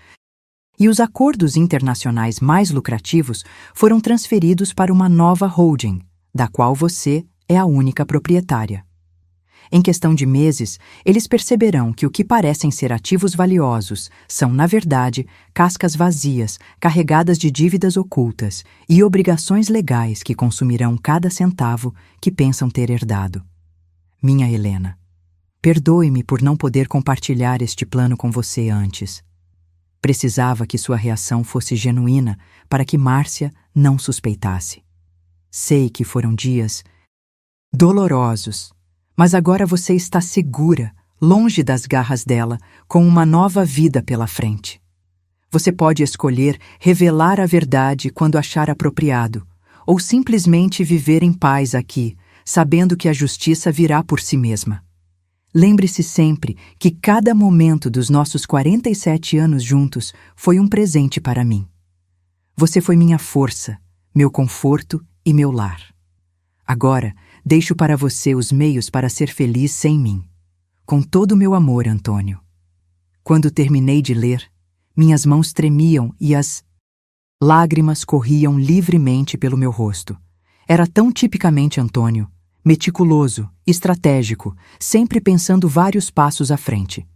e os acordos internacionais mais lucrativos foram transferidos para uma nova holding, da qual você é a única proprietária. Em questão de meses, eles perceberão que o que parecem ser ativos valiosos são, na verdade, cascas vazias, carregadas de dívidas ocultas e obrigações legais que consumirão cada centavo que pensam ter herdado. Minha Helena, perdoe-me por não poder compartilhar este plano com você antes. Precisava que sua reação fosse genuína para que Márcia não suspeitasse. Sei que foram dias dolorosos, mas agora você está segura, longe das garras dela, com uma nova vida pela frente. Você pode escolher revelar a verdade quando achar apropriado, ou simplesmente viver em paz aqui, sabendo que a justiça virá por si mesma. Lembre-se sempre que cada momento dos nossos 47 anos juntos foi um presente para mim. Você foi minha força, meu conforto e meu lar. Agora, deixo para você os meios para ser feliz sem mim. Com todo o meu amor, Antônio. Quando terminei de ler, minhas mãos tremiam e as lágrimas corriam livremente pelo meu rosto. Era tão tipicamente Antônio, meticuloso, estratégico, sempre pensando vários passos à frente.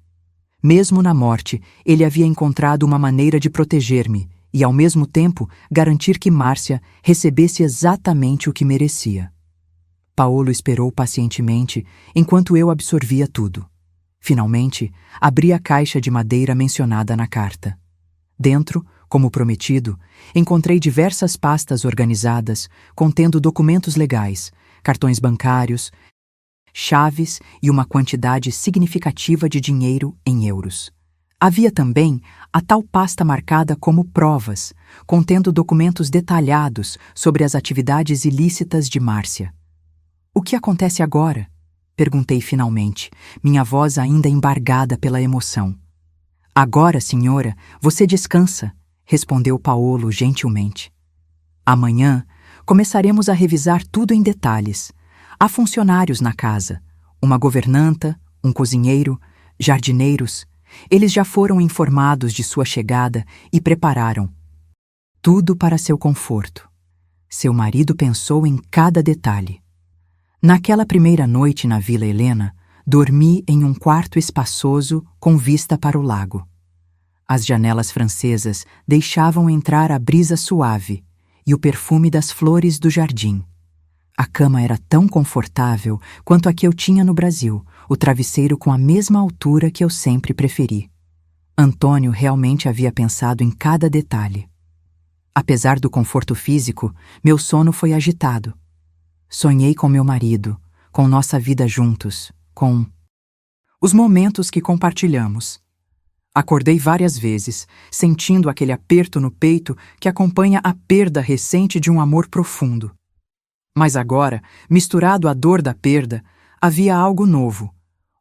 Mesmo na morte, ele havia encontrado uma maneira de proteger-me e, ao mesmo tempo, garantir que Márcia recebesse exatamente o que merecia. Paolo esperou pacientemente enquanto eu absorvia tudo. Finalmente, abri a caixa de madeira mencionada na carta. Dentro, como prometido, encontrei diversas pastas organizadas contendo documentos legais, cartões bancários, chaves e uma quantidade significativa de dinheiro em euros. Havia também a tal pasta marcada como provas, contendo documentos detalhados sobre as atividades ilícitas de Márcia. O que acontece agora? Perguntei finalmente, minha voz ainda embargada pela emoção. Agora, senhora, você descansa, respondeu Paolo gentilmente. Amanhã, começaremos a revisar tudo em detalhes. Há funcionários na casa, uma governanta, um cozinheiro, jardineiros. Eles já foram informados de sua chegada e prepararam tudo para seu conforto. Seu marido pensou em cada detalhe. Naquela primeira noite na Vila Helena, dormi em um quarto espaçoso com vista para o lago. As janelas francesas deixavam entrar a brisa suave e o perfume das flores do jardim. A cama era tão confortável quanto a que eu tinha no Brasil, o travesseiro com a mesma altura que eu sempre preferi. Antônio realmente havia pensado em cada detalhe. Apesar do conforto físico, meu sono foi agitado. Sonhei com meu marido, com nossa vida juntos, com os momentos que compartilhamos. Acordei várias vezes, sentindo aquele aperto no peito que acompanha a perda recente de um amor profundo. Mas agora, misturado à dor da perda, havia algo novo,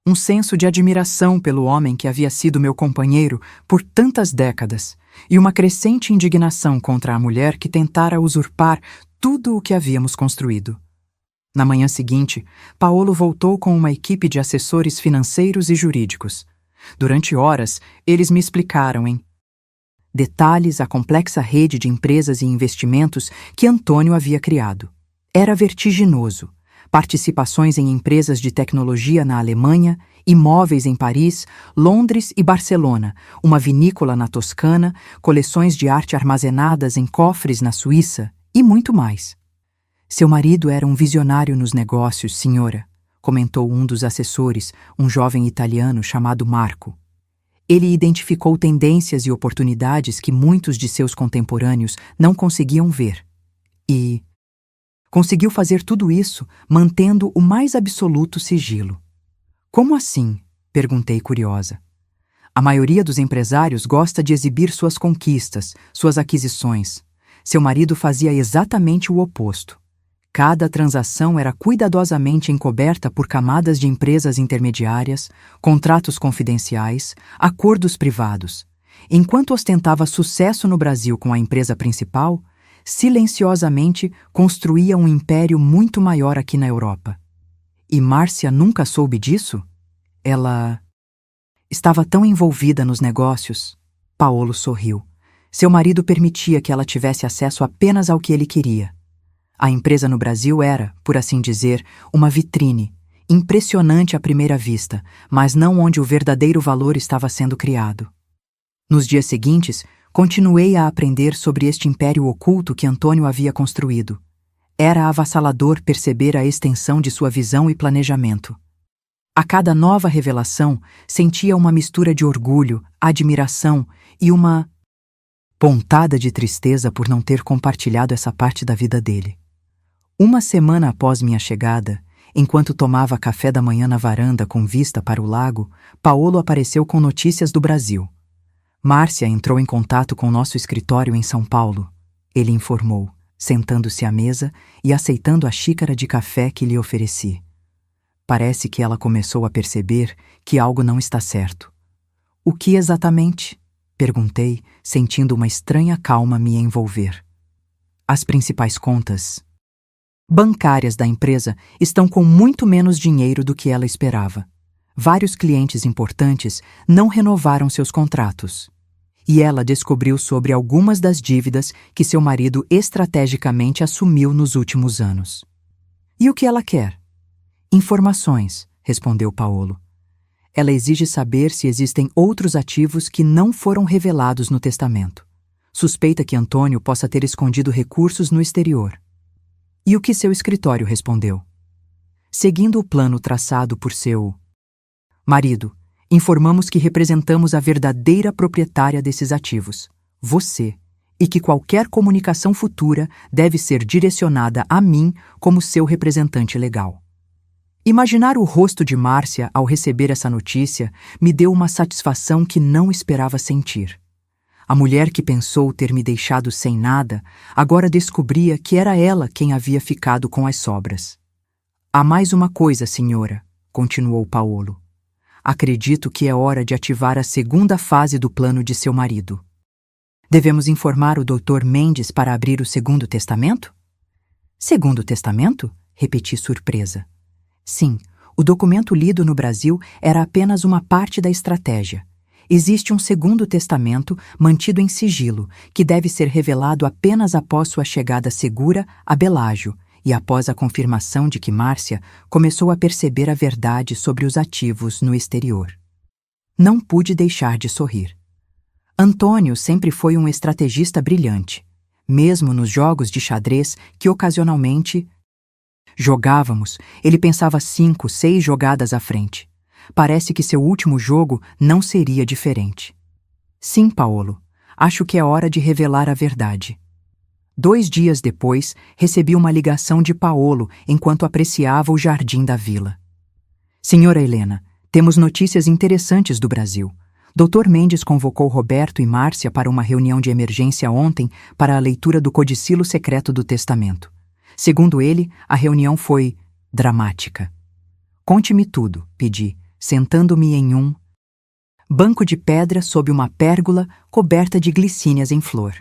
um senso de admiração pelo homem que havia sido meu companheiro por tantas décadas e uma crescente indignação contra a mulher que tentara usurpar tudo o que havíamos construído. Na manhã seguinte, Paolo voltou com uma equipe de assessores financeiros e jurídicos. Durante horas, eles me explicaram em detalhes a complexa rede de empresas e investimentos que Antônio havia criado. Era vertiginoso. Participações em empresas de tecnologia na Alemanha, imóveis em Paris, Londres e Barcelona, uma vinícola na Toscana, coleções de arte armazenadas em cofres na Suíça e muito mais. Seu marido era um visionário nos negócios, senhora, comentou um dos assessores, um jovem italiano chamado Marco. Ele identificou tendências e oportunidades que muitos de seus contemporâneos não conseguiam ver. E conseguiu fazer tudo isso mantendo o mais absoluto sigilo. Como assim? Perguntei curiosa. A maioria dos empresários gosta de exibir suas conquistas, suas aquisições. Seu marido fazia exatamente o oposto. Cada transação era cuidadosamente encoberta por camadas de empresas intermediárias, contratos confidenciais, acordos privados. Enquanto ostentava sucesso no Brasil com a empresa principal, silenciosamente construía um império muito maior aqui na Europa. E Márcia nunca soube disso? Ela estava tão envolvida nos negócios. Paolo sorriu. Seu marido permitia que ela tivesse acesso apenas ao que ele queria. A empresa no Brasil era, por assim dizer, uma vitrine, impressionante à primeira vista, mas não onde o verdadeiro valor estava sendo criado. Nos dias seguintes, continuei a aprender sobre este império oculto que Antônio havia construído. Era avassalador perceber a extensão de sua visão e planejamento. A cada nova revelação, sentia uma mistura de orgulho, admiração e uma pontada de tristeza por não ter compartilhado essa parte da vida dele. Uma semana após minha chegada, enquanto tomava café da manhã na varanda com vista para o lago, Paolo apareceu com notícias do Brasil. Márcia entrou em contato com nosso escritório em São Paulo. Ele informou. sentando-se à mesa e aceitando a xícara de café que lhe ofereci. Parece que ela começou a perceber que algo não está certo. O que exatamente? Perguntei, sentindo uma estranha calma me envolver. As principais contas bancárias da empresa estão com muito menos dinheiro do que ela esperava. Vários clientes importantes não renovaram seus contratos. E ela descobriu sobre algumas das dívidas que seu marido estrategicamente assumiu nos últimos anos. E o que ela quer? Informações, respondeu Paolo. Ela exige saber se existem outros ativos que não foram revelados no testamento. Suspeita que Antônio possa ter escondido recursos no exterior. E o que seu escritório respondeu? Seguindo o plano traçado por seu marido, informamos que representamos a verdadeira proprietária desses ativos, você, e que qualquer comunicação futura deve ser direcionada a mim como seu representante legal. Imaginar o rosto de Márcia ao receber essa notícia me deu uma satisfação que não esperava sentir. A mulher que pensou ter me deixado sem nada, agora descobria que era ela quem havia ficado com as sobras. Há mais uma coisa, senhora, continuou Paolo. Acredito que é hora de ativar a segunda fase do plano de seu marido. Devemos informar o Dr. Mendes para abrir o segundo testamento? Segundo testamento? Repeti surpresa. Sim, o documento lido no Brasil era apenas uma parte da estratégia. Existe um segundo testamento mantido em sigilo, que deve ser revelado apenas após sua chegada segura a Belágio e após a confirmação de que Márcia começou a perceber a verdade sobre os ativos no exterior. Não pude deixar de sorrir. Antônio sempre foi um estrategista brilhante, mesmo nos jogos de xadrez que ocasionalmente jogávamos, ele pensava 5, 6 jogadas à frente. Parece que seu último jogo não seria diferente. Sim, Paolo, acho que é hora de revelar a verdade. 2 dias depois, recebi uma ligação de Paolo enquanto apreciava o jardim da vila. Senhora Helena, temos notícias interessantes do Brasil. Dr. Mendes convocou Roberto e Márcia para uma reunião de emergência ontem para a leitura do codicilo secreto do testamento. Segundo ele, a reunião foi dramática. Conte-me tudo, pedi, sentando-me em um banco de pedra sob uma pérgola coberta de glicínias em flor.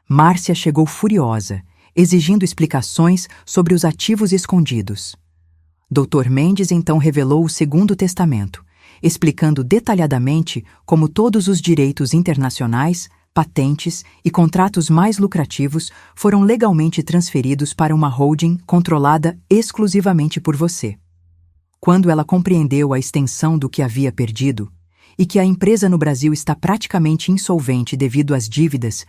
Márcia chegou furiosa, exigindo explicações sobre os ativos escondidos. Dr. Mendes então revelou o segundo testamento, explicando detalhadamente como todos os direitos internacionais, patentes e contratos mais lucrativos foram legalmente transferidos para uma holding controlada exclusivamente por você. Quando ela compreendeu a extensão do que havia perdido e que a empresa no Brasil está praticamente insolvente devido às dívidas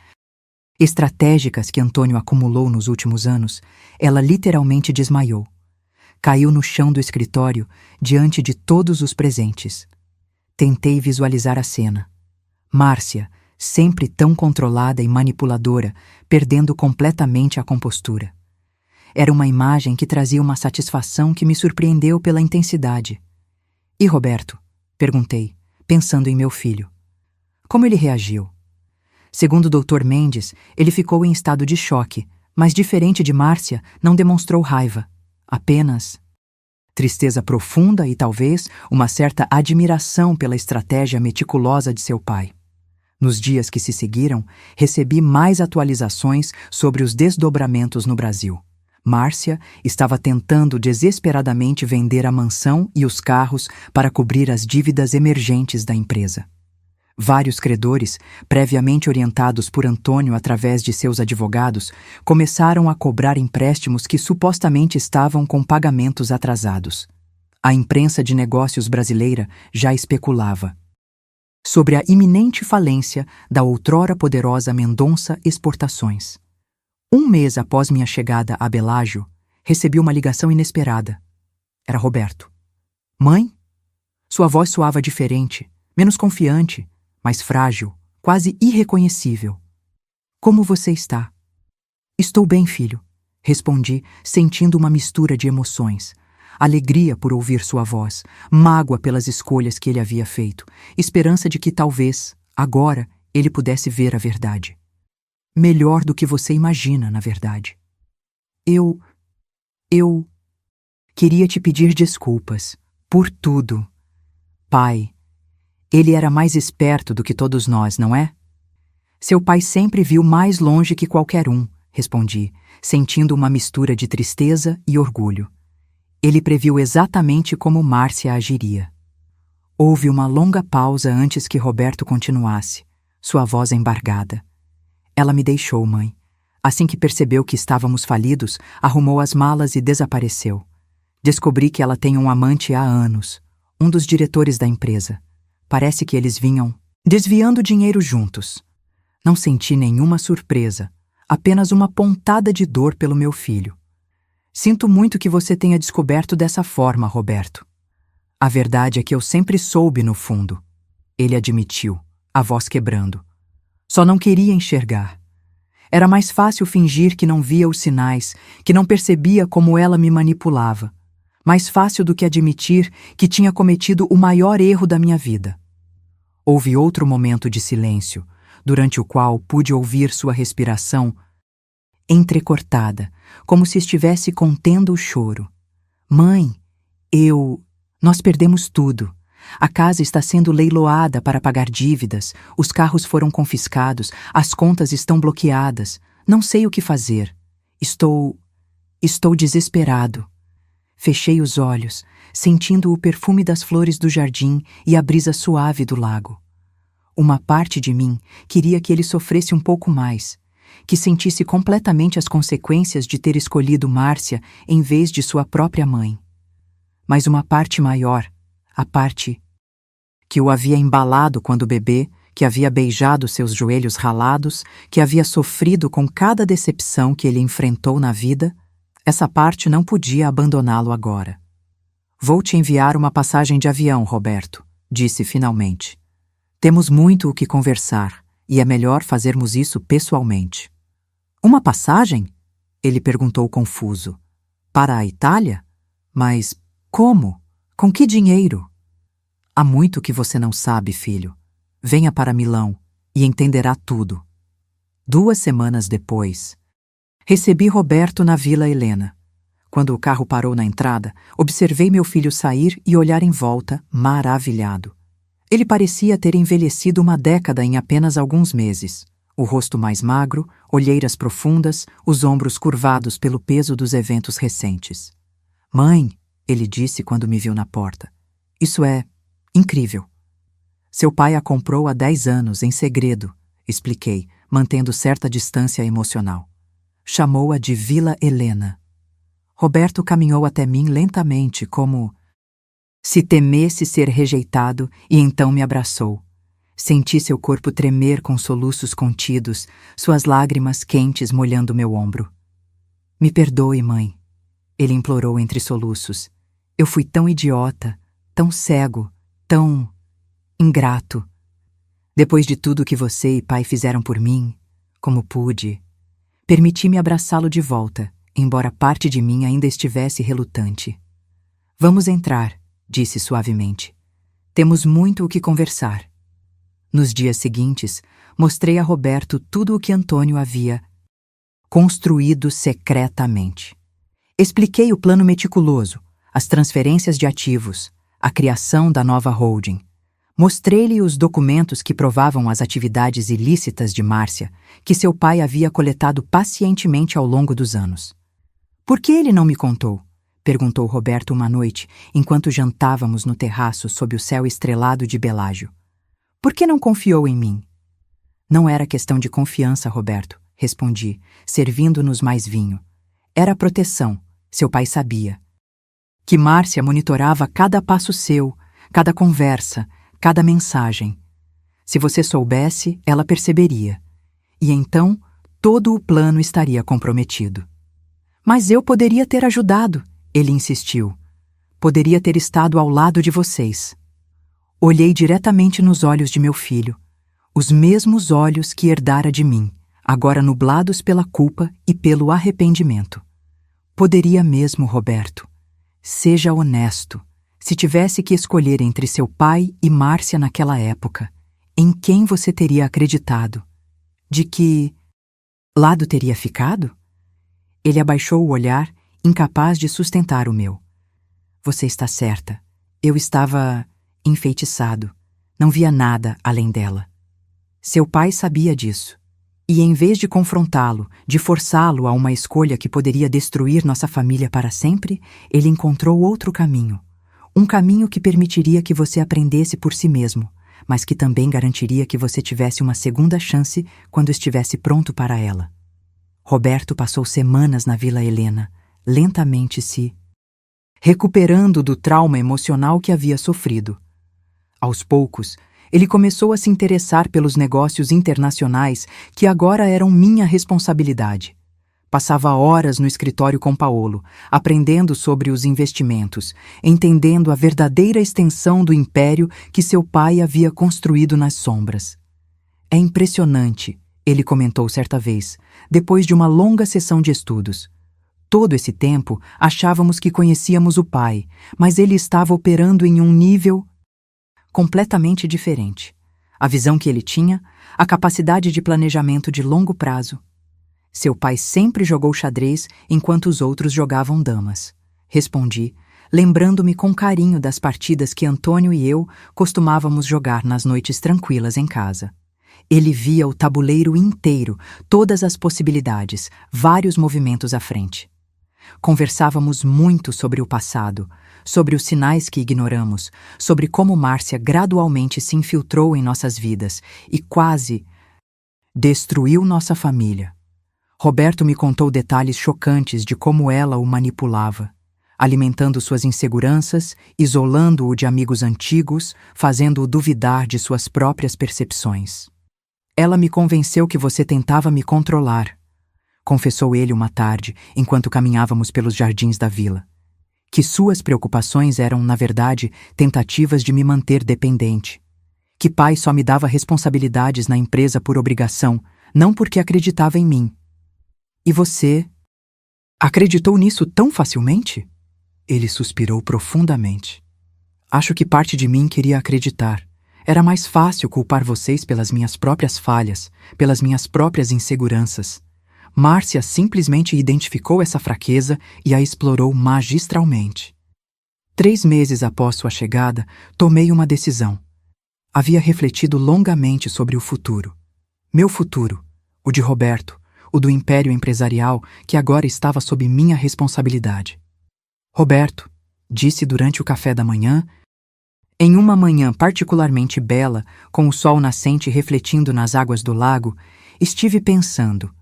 estratégicas que Antônio acumulou nos últimos anos, ela literalmente desmaiou. Caiu no chão do escritório diante de todos os presentes. Tentei visualizar a cena. Márcia, sempre tão controlada e manipuladora, perdendo completamente a compostura. Era uma imagem que trazia uma satisfação que me surpreendeu pela intensidade. E Roberto? Perguntei, pensando em meu filho. Como ele reagiu? Segundo o Dr. Mendes, ele ficou em estado de choque, mas diferente de Márcia, não demonstrou raiva. Apenas tristeza profunda e talvez uma certa admiração pela estratégia meticulosa de seu pai. Nos dias que se seguiram, recebi mais atualizações sobre os desdobramentos no Brasil. Márcia estava tentando desesperadamente vender a mansão e os carros para cobrir as dívidas emergentes da empresa. Vários credores, previamente orientados por Antônio através de seus advogados, começaram a cobrar empréstimos que supostamente estavam com pagamentos atrasados. A imprensa de negócios brasileira já especulava sobre a iminente falência da outrora poderosa Mendonça Exportações. 1 mês após minha chegada a Belágio, recebi uma ligação inesperada. Era Roberto. Mãe? Sua voz soava diferente, menos confiante, mais frágil, quase irreconhecível. Como você está? Estou bem, filho, respondi, sentindo uma mistura de emoções. Alegria por ouvir sua voz, mágoa pelas escolhas que ele havia feito, esperança de que talvez, agora, ele pudesse ver a verdade. Melhor do que você imagina, na verdade. Eu queria te pedir desculpas por tudo. Pai, ele era mais esperto do que todos nós, não é? Seu pai sempre viu mais longe que qualquer um, respondi, sentindo uma mistura de tristeza e orgulho. Ele previu exatamente como Márcia agiria. Houve uma longa pausa antes que Roberto continuasse, sua voz embargada. Ela me deixou, mãe. Assim que percebeu que estávamos falidos, arrumou as malas e desapareceu. Descobri que ela tem um amante há anos, um dos diretores da empresa. Parece que eles vinham desviando dinheiro juntos. Não senti nenhuma surpresa, apenas uma pontada de dor pelo meu filho. Sinto muito que você tenha descoberto dessa forma, Roberto. A verdade é que eu sempre soube no fundo. Ele admitiu, a voz quebrando. Só não queria enxergar. Era mais fácil fingir que não via os sinais, que não percebia como ela me manipulava. Mais fácil do que admitir que tinha cometido o maior erro da minha vida. Houve outro momento de silêncio, durante o qual pude ouvir sua respiração entrecortada, como se estivesse contendo o choro. Mãe, nós perdemos tudo. A casa está sendo leiloada para pagar dívidas, os carros foram confiscados, as contas estão bloqueadas. Não sei o que fazer. Estou desesperado. Fechei os olhos, sentindo o perfume das flores do jardim e a brisa suave do lago. Uma parte de mim queria que ele sofresse um pouco mais, que sentisse completamente as consequências de ter escolhido Márcia em vez de sua própria mãe. Mas uma parte maior, a parte que o havia embalado quando bebê, que havia beijado seus joelhos ralados, que havia sofrido com cada decepção que ele enfrentou na vida, essa parte não podia abandoná-lo agora. Vou te enviar uma passagem de avião, Roberto, disse finalmente. Temos muito o que conversar, e é melhor fazermos isso pessoalmente. Uma passagem? Ele perguntou confuso. Para a Itália? Mas como? Com que dinheiro? Há muito que você não sabe, filho. Venha para Milão e entenderá tudo. 2 semanas depois, recebi Roberto na Vila Helena. Quando o carro parou na entrada, observei meu filho sair e olhar em volta, maravilhado. Ele parecia ter envelhecido uma década em apenas alguns meses. O rosto mais magro, olheiras profundas, os ombros curvados pelo peso dos eventos recentes. Mãe, ele disse quando me viu na porta. Isso é incrível. Seu pai a comprou há 10 anos, em segredo, expliquei, mantendo certa distância emocional. Chamou-a de Vila Helena. Roberto caminhou até mim lentamente, como se temesse ser rejeitado, e então me abraçou. Senti seu corpo tremer com soluços contidos, suas lágrimas quentes molhando meu ombro. Me perdoe, mãe, ele implorou entre soluços. Eu fui tão idiota, tão cego, tão ingrato. Depois de tudo que você e pai fizeram por mim, como pude, permiti-me abraçá-lo de volta, embora parte de mim ainda estivesse relutante. Vamos entrar, disse suavemente. Temos muito o que conversar. Nos dias seguintes, mostrei a Roberto tudo o que Antônio havia construído secretamente. Expliquei o plano meticuloso, as transferências de ativos, a criação da nova holding. Mostrei-lhe os documentos que provavam as atividades ilícitas de Márcia, que seu pai havia coletado pacientemente ao longo dos anos. Por que ele não me contou? Perguntou Roberto uma noite, enquanto jantávamos no terraço sob o céu estrelado de Belágio. Por que não confiou em mim? Não era questão de confiança, Roberto, respondi, servindo-nos mais vinho. Era proteção, seu pai sabia. Que Márcia monitorava cada passo seu, cada conversa, cada mensagem. Se você soubesse, ela perceberia. E então, todo o plano estaria comprometido. Mas eu poderia ter ajudado, ele insistiu. Poderia ter estado ao lado de vocês. Olhei diretamente nos olhos de meu filho, os mesmos olhos que herdara de mim, agora nublados pela culpa e pelo arrependimento. Poderia mesmo, Roberto. Seja honesto. Se tivesse que escolher entre seu pai e Márcia naquela época, em quem você teria acreditado? De que Lado teria ficado? Ele abaixou o olhar, incapaz de sustentar o meu. Você está certa. Eu estava enfeitiçado. Não via nada além dela. Seu pai sabia disso. E em vez de confrontá-lo, de forçá-lo a uma escolha que poderia destruir nossa família para sempre, ele encontrou outro caminho. Um caminho que permitiria que você aprendesse por si mesmo, mas que também garantiria que você tivesse uma segunda chance quando estivesse pronto para ela. Roberto passou semanas na Vila Helena, lentamente se recuperando do trauma emocional que havia sofrido. Aos poucos, ele começou a se interessar pelos negócios internacionais que agora eram minha responsabilidade. Passava horas no escritório com Paolo, aprendendo sobre os investimentos, entendendo a verdadeira extensão do império que seu pai havia construído nas sombras. É impressionante, ele comentou certa vez, depois de uma longa sessão de estudos. Todo esse tempo, achávamos que conhecíamos o pai, mas ele estava operando em um nível completamente diferente. A visão que ele tinha, a capacidade de planejamento de longo prazo. Seu pai sempre jogou xadrez enquanto os outros jogavam damas. Respondi, lembrando-me com carinho das partidas que Antônio e eu costumávamos jogar nas noites tranquilas em casa. Ele via o tabuleiro inteiro, todas as possibilidades, vários movimentos à frente. Conversávamos muito sobre o passado, sobre os sinais que ignoramos, sobre como Márcia gradualmente se infiltrou em nossas vidas e quase destruiu nossa família. Roberto me contou detalhes chocantes de como ela o manipulava, alimentando suas inseguranças, isolando-o de amigos antigos, fazendo-o duvidar de suas próprias percepções. Ela me convenceu que você tentava me controlar, confessou ele uma tarde, enquanto caminhávamos pelos jardins da vila. Que suas preocupações eram, na verdade, tentativas de me manter dependente. Que pai só me dava responsabilidades na empresa por obrigação, não porque acreditava em mim. E você acreditou nisso tão facilmente? Ele suspirou profundamente. Acho que parte de mim queria acreditar. Era mais fácil culpar vocês pelas minhas próprias falhas, pelas minhas próprias inseguranças. Márcia simplesmente identificou essa fraqueza e a explorou magistralmente. 3 meses após sua chegada, tomei uma decisão. Havia refletido longamente sobre o futuro. Meu futuro, o de Roberto, o do império empresarial que agora estava sob minha responsabilidade. Roberto, disse durante o café da manhã, em uma manhã particularmente bela, com o sol nascente refletindo nas águas do lago, estive pensando.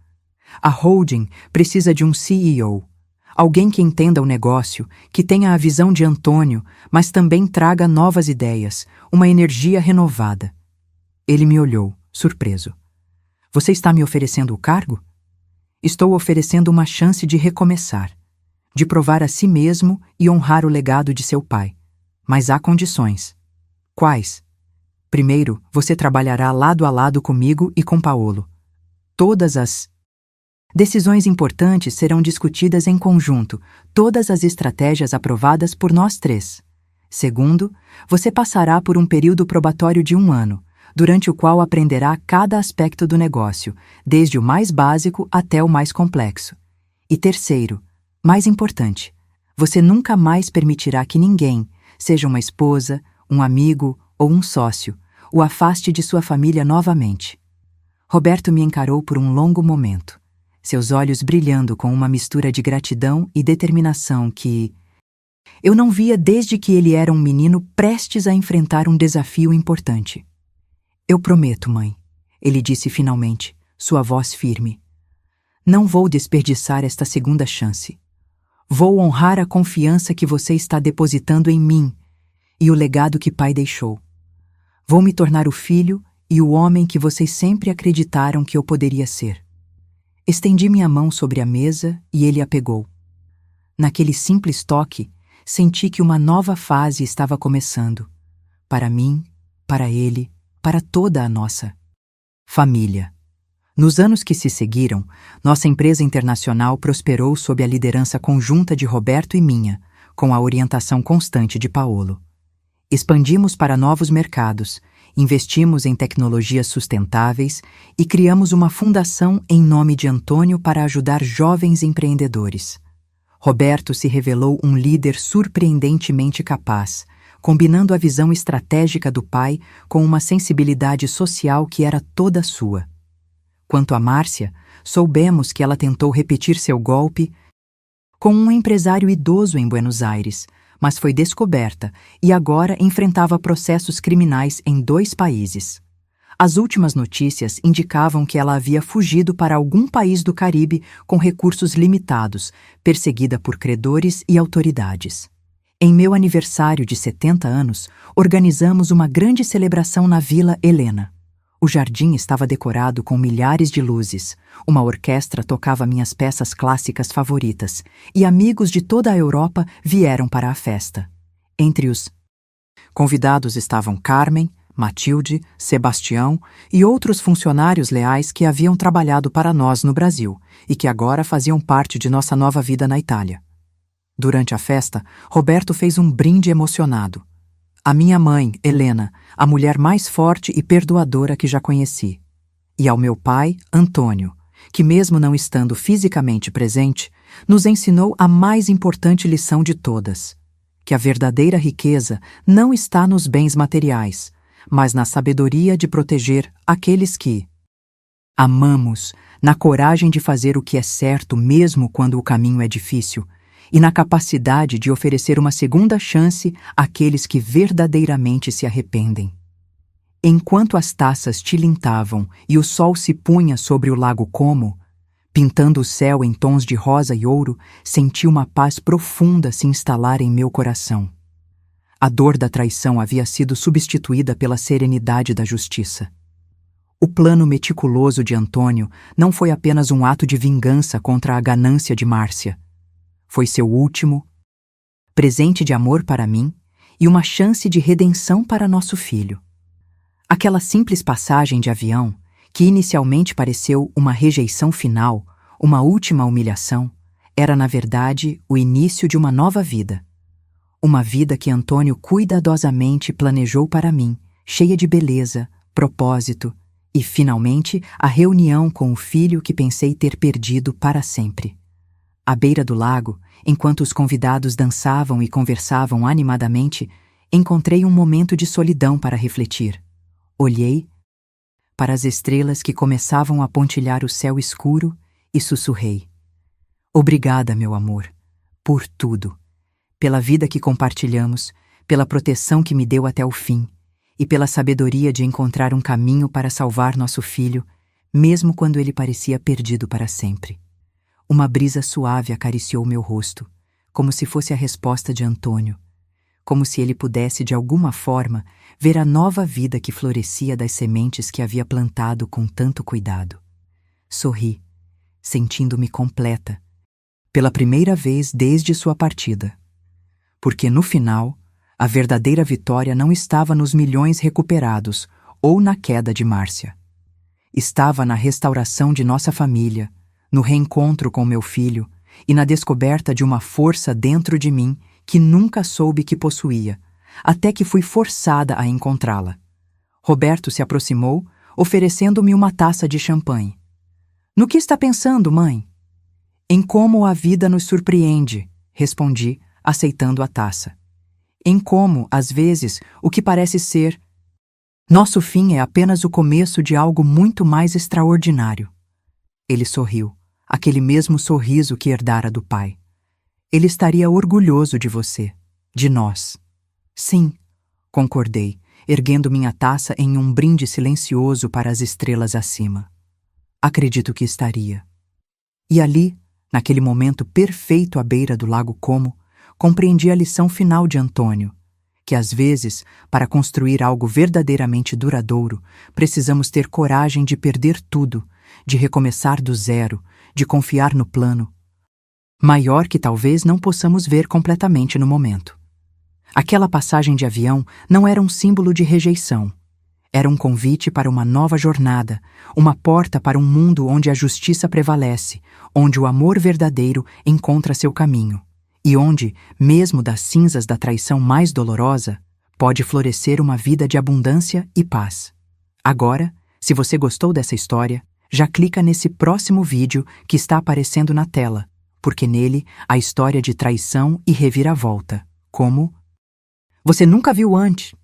A holding precisa de um CEO, alguém que entenda o negócio, que tenha a visão de Antônio, mas também traga novas ideias, uma energia renovada. Ele me olhou, surpreso. Você está me oferecendo o cargo? Estou oferecendo uma chance de recomeçar, de provar a si mesmo e honrar o legado de seu pai. Mas há condições. Quais? Primeiro, você trabalhará lado a lado comigo e com Paolo. Todas as decisões importantes serão discutidas em conjunto, todas as estratégias aprovadas por nós 3. Segundo, você passará por um período probatório de 1 ano, durante o qual aprenderá cada aspecto do negócio, desde o mais básico até o mais complexo. E terceiro, mais importante, você nunca mais permitirá que ninguém, seja uma esposa, um amigo ou um sócio, o afaste de sua família novamente. Roberto me encarou por um longo momento, seus olhos brilhando com uma mistura de gratidão e determinação que eu não via desde que ele era um menino prestes a enfrentar um desafio importante. Eu prometo, mãe, ele disse finalmente, sua voz firme. Não vou desperdiçar esta segunda chance. Vou honrar a confiança que você está depositando em mim e o legado que pai deixou. Vou me tornar o filho e o homem que vocês sempre acreditaram que eu poderia ser. Estendi minha mão sobre a mesa e ele a pegou. Naquele simples toque, senti que uma nova fase estava começando. Para mim, para ele, para toda a nossa família. Nos anos que se seguiram, nossa empresa internacional prosperou sob a liderança conjunta de Roberto e minha, com a orientação constante de Paolo. Expandimos para novos mercados, Investimos em tecnologias sustentáveis e criamos uma fundação em nome de Antônio para ajudar jovens empreendedores. Roberto se revelou um líder surpreendentemente capaz, combinando a visão estratégica do pai com uma sensibilidade social que era toda sua. Quanto a Márcia, soubemos que ela tentou repetir seu golpe com um empresário idoso em Buenos Aires, mas foi descoberta e agora enfrentava processos criminais em 2 países. As últimas notícias indicavam que ela havia fugido para algum país do Caribe com recursos limitados, perseguida por credores e autoridades. Em meu aniversário de 70 anos, organizamos uma grande celebração na Vila Helena. O jardim estava decorado com milhares de luzes, uma orquestra tocava minhas peças clássicas favoritas e amigos de toda a Europa vieram para a festa. Entre os convidados estavam Carmen, Matilde, Sebastião e outros funcionários leais que haviam trabalhado para nós no Brasil e que agora faziam parte de nossa nova vida na Itália. Durante a festa, Roberto fez um brinde emocionado. A minha mãe, Helena, a mulher mais forte e perdoadora que já conheci. E ao meu pai, Antônio, que mesmo não estando fisicamente presente, nos ensinou a mais importante lição de todas, que a verdadeira riqueza não está nos bens materiais, mas na sabedoria de proteger aqueles que amamos, na coragem de fazer o que é certo mesmo quando o caminho é difícil, e na capacidade de oferecer uma segunda chance àqueles que verdadeiramente se arrependem. Enquanto as taças tilintavam e o sol se punha sobre o lago Como, pintando o céu em tons de rosa e ouro, senti uma paz profunda se instalar em meu coração. A dor da traição havia sido substituída pela serenidade da justiça. O plano meticuloso de Antônio não foi apenas um ato de vingança contra a ganância de Márcia. Foi seu último presente de amor para mim e uma chance de redenção para nosso filho. Aquela simples passagem de avião, que inicialmente pareceu uma rejeição final, uma última humilhação, era na verdade o início de uma nova vida. Uma vida que Antônio cuidadosamente planejou para mim, cheia de beleza, propósito e, finalmente, a reunião com o filho que pensei ter perdido para sempre. À beira do lago, enquanto os convidados dançavam e conversavam animadamente, encontrei um momento de solidão para refletir. Olhei para as estrelas que começavam a pontilhar o céu escuro e sussurrei: Obrigada, meu amor, por tudo, pela vida que compartilhamos, pela proteção que me deu até o fim e pela sabedoria de encontrar um caminho para salvar nosso filho, mesmo quando ele parecia perdido para sempre. Uma brisa suave acariciou meu rosto, como se fosse a resposta de Antônio, como se ele pudesse, de alguma forma, ver a nova vida que florescia das sementes que havia plantado com tanto cuidado. Sorri, sentindo-me completa, pela primeira vez desde sua partida. Porque, no final, a verdadeira vitória não estava nos milhões recuperados ou na queda de Márcia. Estava na restauração de nossa família, no reencontro com meu filho e na descoberta de uma força dentro de mim que nunca soube que possuía, até que fui forçada a encontrá-la. Roberto se aproximou, oferecendo-me uma taça de champanhe. No que está pensando, mãe? Em como a vida nos surpreende, respondi, aceitando a taça. Em como, às vezes, o que parece ser nosso fim é apenas o começo de algo muito mais extraordinário. Ele sorriu, aquele mesmo sorriso que herdara do pai. Ele estaria orgulhoso de você, de nós. Sim, concordei, erguendo minha taça em um brinde silencioso para as estrelas acima. Acredito que estaria. E ali, naquele momento perfeito à beira do lago Como, compreendi a lição final de Antônio, que às vezes, para construir algo verdadeiramente duradouro, precisamos ter coragem de perder tudo, de recomeçar do zero, de confiar no plano maior que talvez não possamos ver completamente no momento. Aquela passagem de avião não era um símbolo de rejeição. Era um convite para uma nova jornada, uma porta para um mundo onde a justiça prevalece, onde o amor verdadeiro encontra seu caminho, e onde, mesmo das cinzas da traição mais dolorosa, pode florescer uma vida de abundância e paz. Agora, se você gostou dessa história, já clica nesse próximo vídeo que está aparecendo na tela, porque nele há história de traição e reviravolta, como você nunca viu antes.